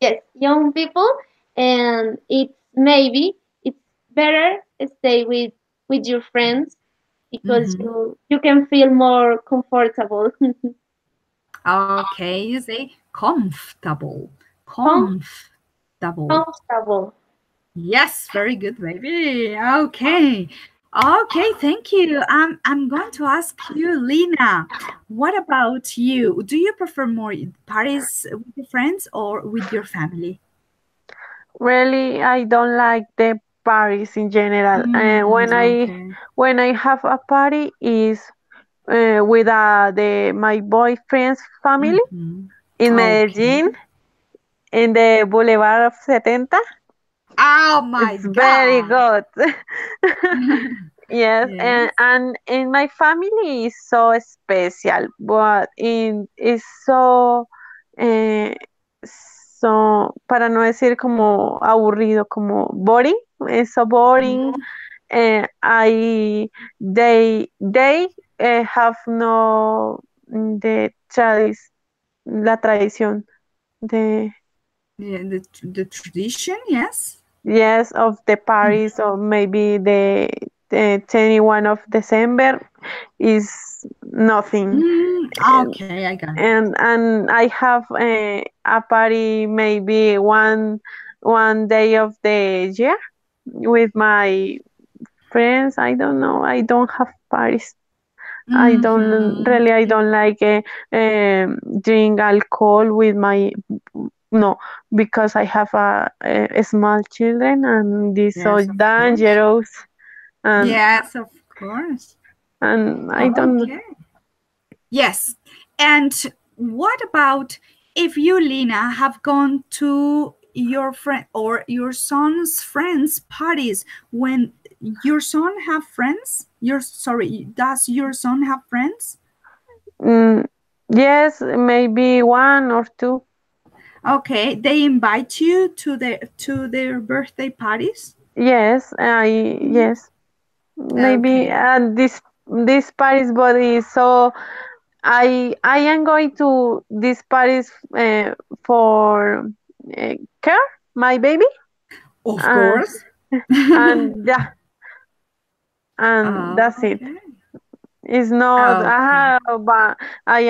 Speaker 2: yes, young people, and it's maybe it's better stay with your friends because
Speaker 1: Mhm.
Speaker 2: you can feel more comfortable.
Speaker 1: Okay, you say comfortable.
Speaker 2: Com-
Speaker 1: Comfortable.
Speaker 2: comfortable.
Speaker 1: Yes, very good, baby. Okay. Okay, thank you. I'm going to ask you, Lina, what about you? Do you prefer more parties with your friends or with your family?
Speaker 3: Really, I don't like the parties in general.
Speaker 1: Okay.
Speaker 3: When I have a party is with the my boyfriend's family
Speaker 1: Mhm.
Speaker 3: in
Speaker 1: Okay.
Speaker 3: Medellin in the Boulevard of 70.
Speaker 1: Oh my
Speaker 3: It's very
Speaker 1: God.
Speaker 3: good. Yes,
Speaker 1: Yes.
Speaker 3: and in my family is so special, but in is so eh, so para no decir como aburrido, como boring, es so boring.
Speaker 1: Mhm.
Speaker 3: They have no la tradición de
Speaker 1: Yeah, the tradition, yes.
Speaker 3: yes of the Paris or maybe the 21 of December is nothing.
Speaker 1: Okay, I got it.
Speaker 3: And I have a party maybe one day of the year with my friends. I don't know. I don't have parties. I don't like drink alcohol with my no, because I have a small children and this so
Speaker 1: Yes, of course.
Speaker 3: dangerous and
Speaker 1: Yes, of course.
Speaker 3: I don't.
Speaker 1: Okay. Yes. And what about if you, Lina, have gone to your friend or your son's friends' parties when your son have friends? Does your son have friends?
Speaker 3: Mm, yes, maybe one or two.
Speaker 1: Okay, they invite you to their birthday parties?
Speaker 3: Yes, I yes. Maybe
Speaker 1: Okay.
Speaker 3: this Paris body. So I am going to this Paris for care my baby
Speaker 1: Of
Speaker 3: uh,
Speaker 1: course.
Speaker 3: and yeah, and that's it.
Speaker 1: Okay.
Speaker 3: It's not
Speaker 1: Okay.
Speaker 3: but I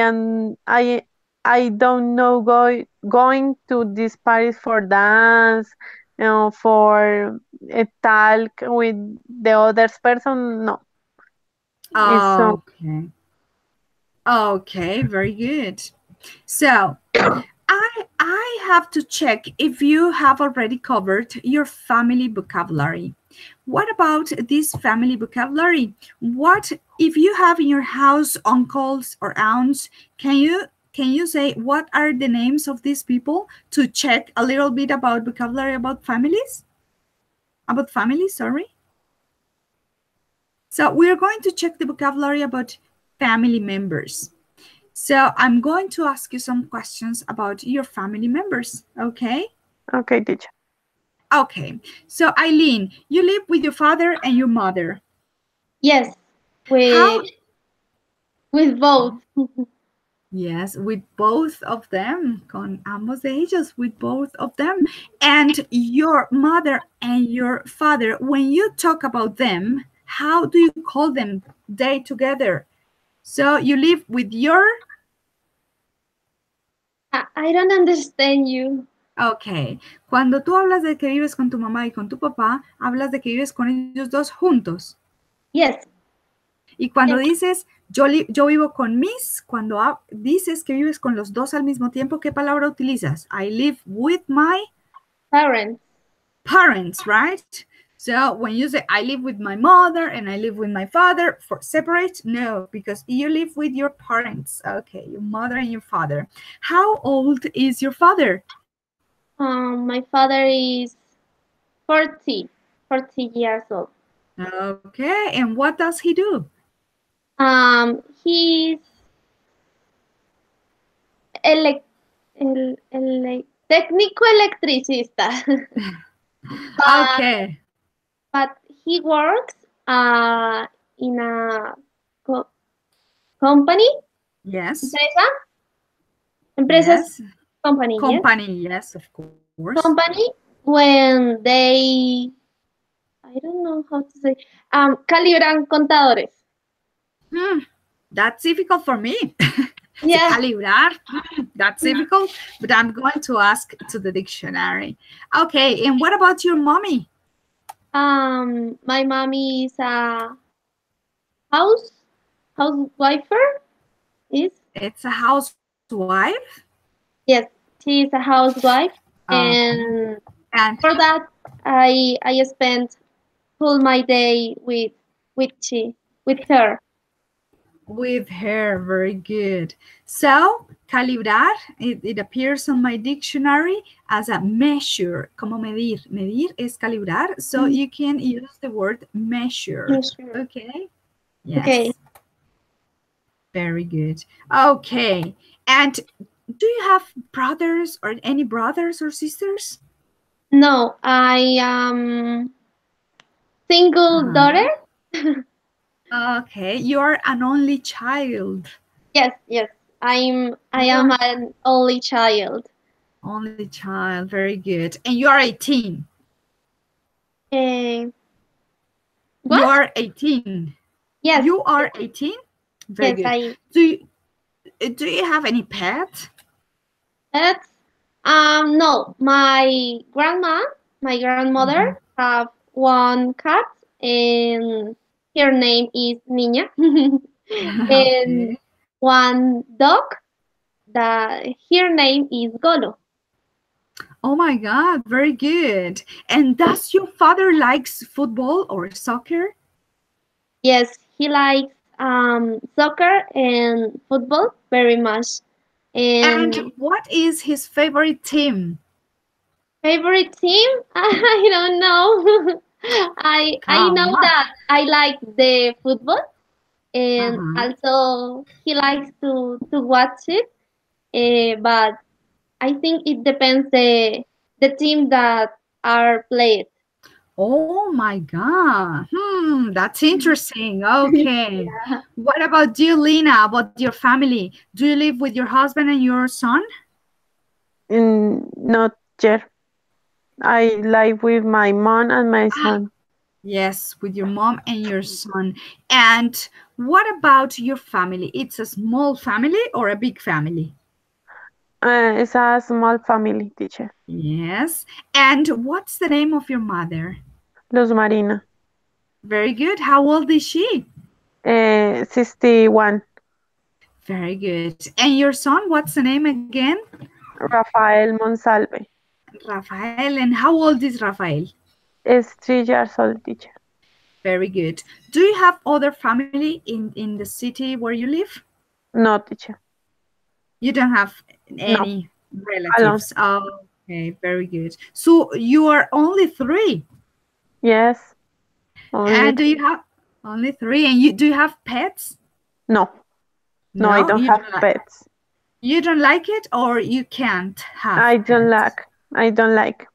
Speaker 3: don't know going to this Paris for dance, for a talk with the other person. No, it's so.
Speaker 1: Okay. Okay, very good. So I have to check if you have already covered your family vocabulary. What about this family vocabulary? What if you have in your house uncles or aunts? Can you say what are the names of these people to check a little bit about vocabulary about families? About family, sorry. So we're going to check the vocabulary about family members. So I'm going to ask you some questions about your family members, okay?
Speaker 3: Okay, teacher.
Speaker 1: Okay, so Eileen, you live with your father and your mother.
Speaker 2: Yes,
Speaker 1: How?
Speaker 2: with both.
Speaker 1: Yes, with both of them, con ambos de ellos, with both of them. And your mother and your father, when you talk about them, how do you call them they together? So you live with your...
Speaker 2: I don't understand you.
Speaker 1: Ok, cuando tú hablas de que vives con tu mamá y con tu papá, hablas de que vives con ellos dos juntos.
Speaker 2: Yes.
Speaker 1: Y cuando dices, yo vivo con mis, cuando dices que vives con los dos al mismo tiempo, ¿qué palabra utilizas? I live with my...
Speaker 2: Parents.
Speaker 1: Parents, right? So when you say, I live with my mother and I live with my father, for separate? No, because you live with your parents. Okay, your mother and your father. How old is your father?
Speaker 2: My father is 40 years old.
Speaker 1: Okay, and what does he do?
Speaker 2: He's técnico electricista.
Speaker 1: Okay.
Speaker 2: But he works in a company.
Speaker 1: Yes.
Speaker 2: Empresas.
Speaker 1: Yes.
Speaker 2: Company.
Speaker 1: Company, yes, of course.
Speaker 2: Company when they, I don't know how to say, calibran contadores.
Speaker 1: That's difficult for me.
Speaker 2: Yeah.
Speaker 1: Calibrar, that's difficult, but I'm going to ask to the dictionary. Okay, and what about your mommy?
Speaker 2: My mommy is a housewifer.
Speaker 1: It's a housewife?
Speaker 2: Yes, she is a housewife. And for that, I spent all my day with her.
Speaker 1: With her, very good. So, calibrar, it appears on my dictionary as a measure, como medir. Medir es calibrar, so you can use the word measure. Okay? Yes.
Speaker 2: Okay.
Speaker 1: Very good. Okay. And do you have brothers or any brothers or sisters?
Speaker 2: No, I am single daughter.
Speaker 1: Okay, you're an only child.
Speaker 2: Yes. I am an only child.
Speaker 1: Only child, very good. And you are 18.
Speaker 2: What?
Speaker 1: You are 18.
Speaker 2: Yes.
Speaker 1: You are 18? Very
Speaker 2: good.
Speaker 1: Do you have any pet?
Speaker 2: Pets? No. My grandmother have one cat and her name is Niña. And one dog her name is Golo.
Speaker 1: Oh my God, very good. And does your father likes football or soccer?
Speaker 2: Yes, he likes soccer and football very much.
Speaker 1: And what is his favorite team?
Speaker 2: Favorite team? I don't know. I know that I like the football, and also he likes to watch it. But I think it depends the team that are played.
Speaker 1: Oh my God. That's interesting. Okay. Yeah. What about you, Lina? About your family? Do you live with your husband and your son?
Speaker 3: Not yet. I live with my mom and my son.
Speaker 1: Yes, with your mom and your son. And what about your family? It's a small family or a big family?
Speaker 3: It's a small family, teacher.
Speaker 1: Yes. And what's the name of your mother?
Speaker 3: Luz Marina.
Speaker 1: Very good. How old is she?
Speaker 3: 61.
Speaker 1: Very good. And your son, what's the name again?
Speaker 3: Rafael Monsalve.
Speaker 1: Rafael. And how old is Rafael?
Speaker 3: Is 3 years old, teacher.
Speaker 1: Very good. Do you have other family in the city where you live?
Speaker 3: No, teacher.
Speaker 1: You don't have any relatives? Oh, okay, very good. So you are only 3?
Speaker 3: Yes. Only
Speaker 1: And do you have only three? And do you have pets?
Speaker 3: no. No, I
Speaker 1: No,
Speaker 3: don't
Speaker 1: you
Speaker 3: have
Speaker 1: don't like.
Speaker 3: pets.
Speaker 1: You don't like it, or you can't have
Speaker 3: I don't
Speaker 1: pets?
Speaker 3: like. I don't like.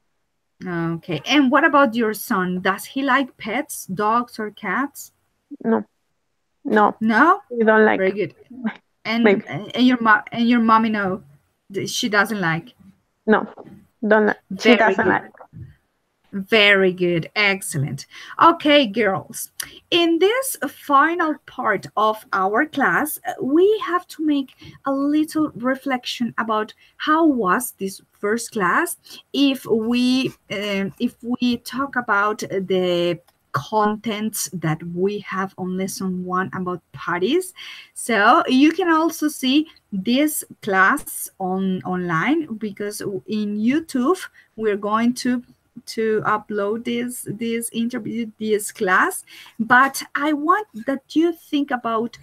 Speaker 1: Okay. And what about your son? Does he like pets, dogs or cats?
Speaker 3: No. No.
Speaker 1: No?
Speaker 3: You don't like.
Speaker 1: Very good.
Speaker 3: Maybe.
Speaker 1: And your mommy no, she doesn't like.
Speaker 3: No. Don't like. She
Speaker 1: Very
Speaker 3: doesn't
Speaker 1: good.
Speaker 3: like.
Speaker 1: Very good. Excellent. Okay, girls. In this final part of our class, we have to make a little reflection about how was this first class. If we talk about the contents that we have on lesson 1 about parties, so you can also see this class online, because in YouTube we're going to upload this interview, this class. But I want that you think about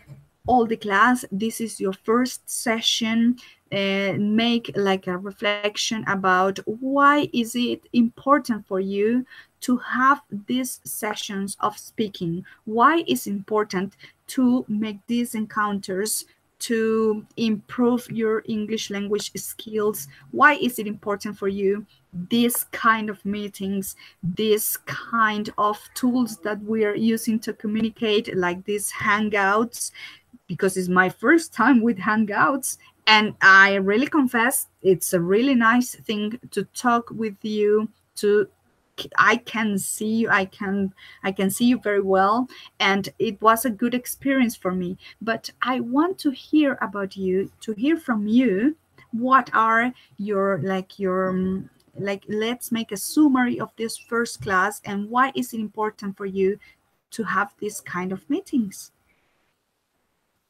Speaker 1: all the class. This is your first session. Make like a reflection about why is it important for you to have these sessions of speaking. Why is important to make these encounters to improve your English language skills? Why is it important for you, this kind of meetings, this kind of tools that we are using to communicate, like these Hangouts? Because it's my first time with Hangouts, and I really confess it's a really nice thing to talk with you. To I can see you, I can see you very well, and it was a good experience for me. But I want to hear about you, to hear from you. What are your let's make a summary of this first class, and why is it important for you to have this kind of meetings?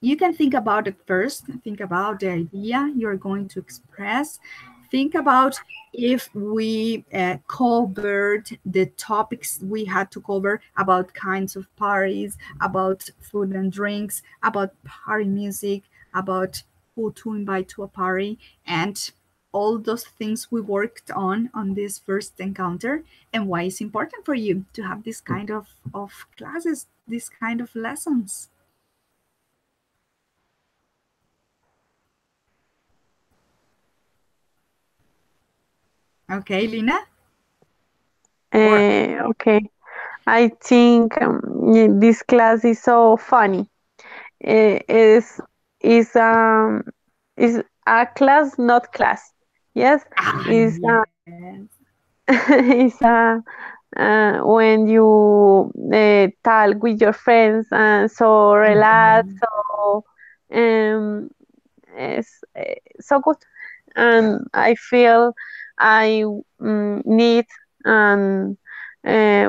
Speaker 1: You can think about it first. Think about the idea you're going to express. Think about if we covered the topics we had to cover about kinds of parties, about food and drinks, about party music, about who to invite to a party, and all those things we worked on this first encounter, and why it's important for you to have this kind of classes, this kind of lessons. Okay, Lina?
Speaker 3: Okay. I think this class is so funny. It is is a class, not class. Yes, is
Speaker 1: Yes.
Speaker 3: is when you talk with your friends and so relax,
Speaker 1: Mhm.
Speaker 3: so it's so good, and I feel I need and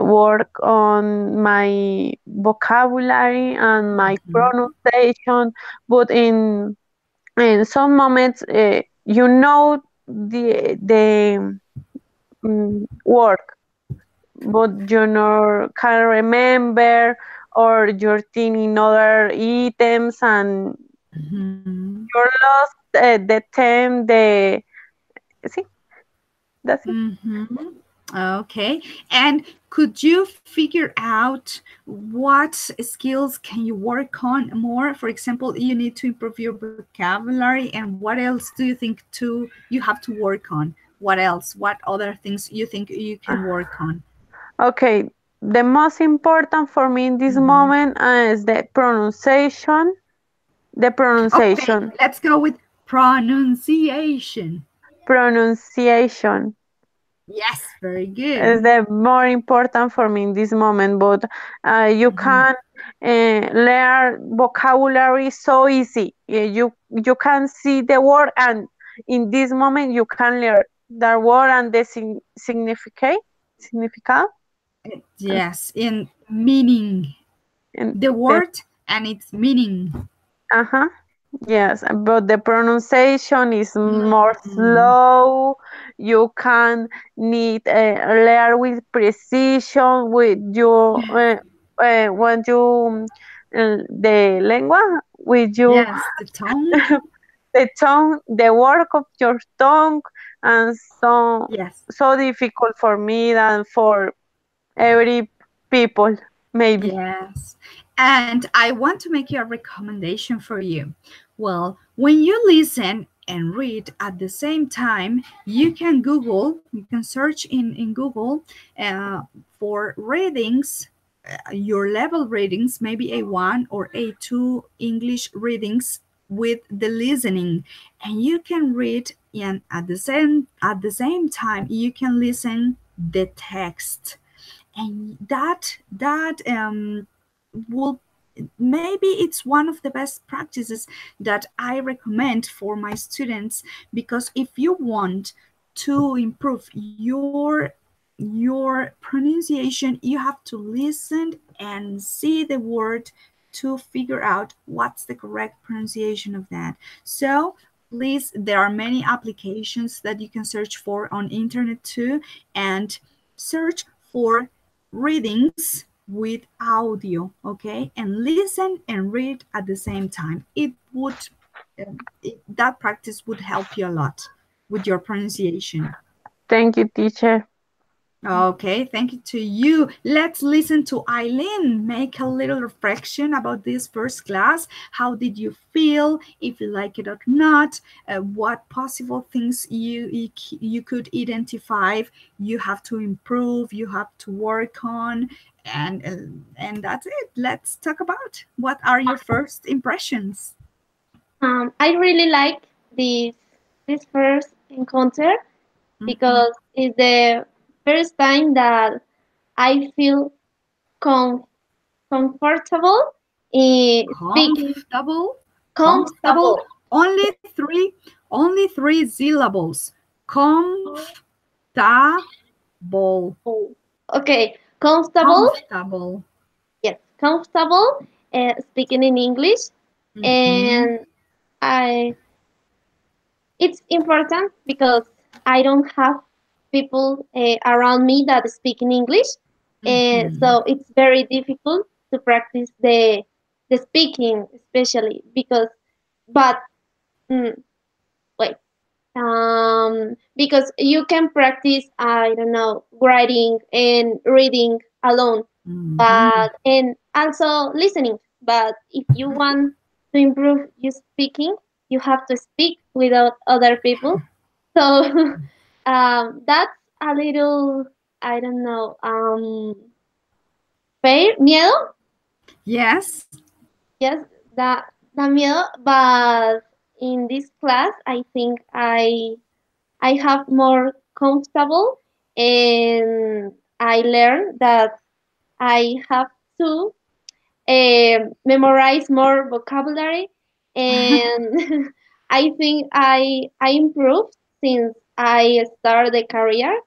Speaker 3: work on my vocabulary and my
Speaker 1: Mhm.
Speaker 3: pronunciation, but in some moments you know the word, but you know can't remember, or you're thinking other items and
Speaker 1: Mhm.
Speaker 3: you're lost the term, the see, that's it.
Speaker 1: Mhm. Okay. And could you figure out what skills can you work on more? For example, you need to improve your vocabulary, and what else do you think you have to work on? What else? What other things you think you can work on?
Speaker 3: Okay, the most important for me in this
Speaker 1: Mhm.
Speaker 3: moment is the pronunciation. The
Speaker 1: Okay,
Speaker 3: pronunciation.
Speaker 1: let's go with pronunciation.
Speaker 3: Pronunciation
Speaker 1: Yes, very good.
Speaker 3: is the more important for me in this moment. But you
Speaker 1: Mhm.
Speaker 3: can learn vocabulary so easy. You can see the word, and in this moment you can learn the word and the significant,
Speaker 1: Yes, in meaning,
Speaker 3: and
Speaker 1: the
Speaker 3: the
Speaker 1: word and its meaning.
Speaker 3: uh-huh. Yes, but the pronunciation is more
Speaker 1: Mhm.
Speaker 3: slow. You can need learn with precision with your when you the lengua with you
Speaker 1: Yes, the tongue.
Speaker 3: the tongue, the work of your tongue, and
Speaker 1: Yes.
Speaker 3: so difficult for me than for every people, maybe.
Speaker 1: Yes. And I want to make you a recommendation for you. Well, when you listen and read at the same time, you can search in Google for readings, your level readings, maybe A1 or A2 English readings with the listening. And you can read, and at the same time, you can listen the text, and that will, maybe it's one of the best practices that I recommend for my students, because if you want to improve your pronunciation, you have to listen and see the word to figure out what's the correct pronunciation of that. So please, there are many applications that you can search for on internet too, and search for readings with audio, okay, and listen and read at the same time. That practice would help you a lot with your pronunciation.
Speaker 3: Thank you, teacher.
Speaker 1: Okay, thank you to you. Let's listen to Eileen make a little reflection about this first class. How did you feel? If you like it or not? What possible things you could identify? You have to improve. You have to work on, and that's it. Let's talk about what are your first impressions.
Speaker 2: I really like this first encounter because it's the first time that I feel com comfortable in speaking. Comfortable.
Speaker 1: Only three syllables. Comfortable.
Speaker 2: Okay, comfortable.
Speaker 1: Comfortable.
Speaker 2: Yes, comfortable speaking in English, and it's important because I don't have people around me that speak in English, and so it's very difficult to practice the speaking, especially because. But wait, because you can practice, I don't know, writing and reading alone, but and also listening. But if you want to improve your speaking, you have to speak without other people. So that's a little, I don't know, miedo.
Speaker 1: Yes.
Speaker 2: Yes, that miedo. But in this class, I think I have more comfortable, and I learned that I have to memorize more vocabulary, and I think I improved since I started the career,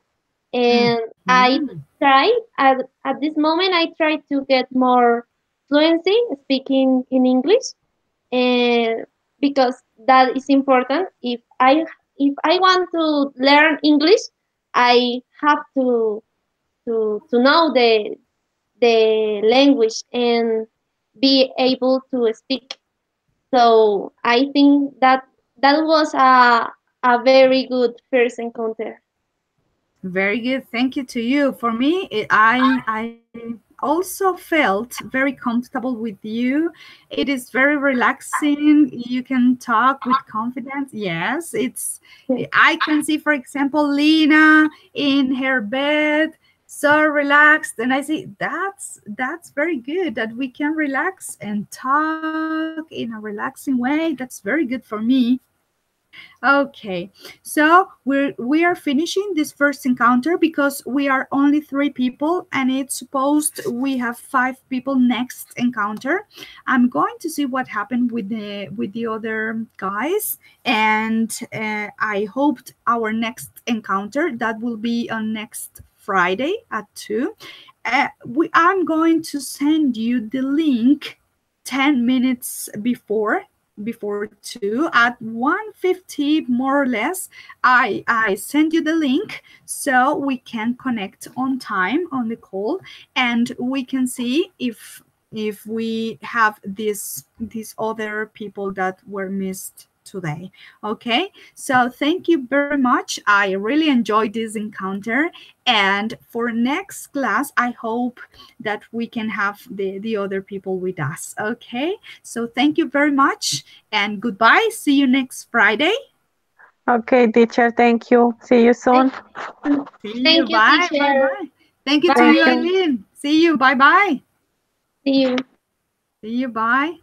Speaker 2: and I try at this moment I try to get more fluency speaking in English, and because that is important. If I want to learn English, I have to know the language and be able to speak. So I think that was a very good first encounter.
Speaker 1: Very good. Thank you to you. For me, I also felt very comfortable with you. It is very relaxing. You can talk with confidence. Yes, I can see, for example, Lena in her bed, so relaxed, and I see that's very good that we can relax and talk in a relaxing way. That's very good for me. Okay, so we are finishing this first encounter because we are only 3 people, and it's supposed we have 5 people next encounter. I'm going to see what happened with the other guys, and I hoped our next encounter that will be on next Friday at 2. I'm going to send you the link 10 minutes before 2 at 1:50 more or less. I send you the link so we can connect on time on the call, and we can see if we have these other people that were missed today. Okay, so thank you very much. I really enjoyed this encounter, and for next class I hope that we can have the other people with us. Okay, so thank you very much and goodbye. See you next Friday.
Speaker 3: Okay, teacher, thank you. See you soon.
Speaker 1: See you.
Speaker 2: Thank you,
Speaker 1: Bye.
Speaker 2: teacher.
Speaker 1: Bye. Bye. Thank you to
Speaker 2: Bye.
Speaker 1: you, Eileen. See you. Bye. Bye.
Speaker 2: See you.
Speaker 1: See you. Bye.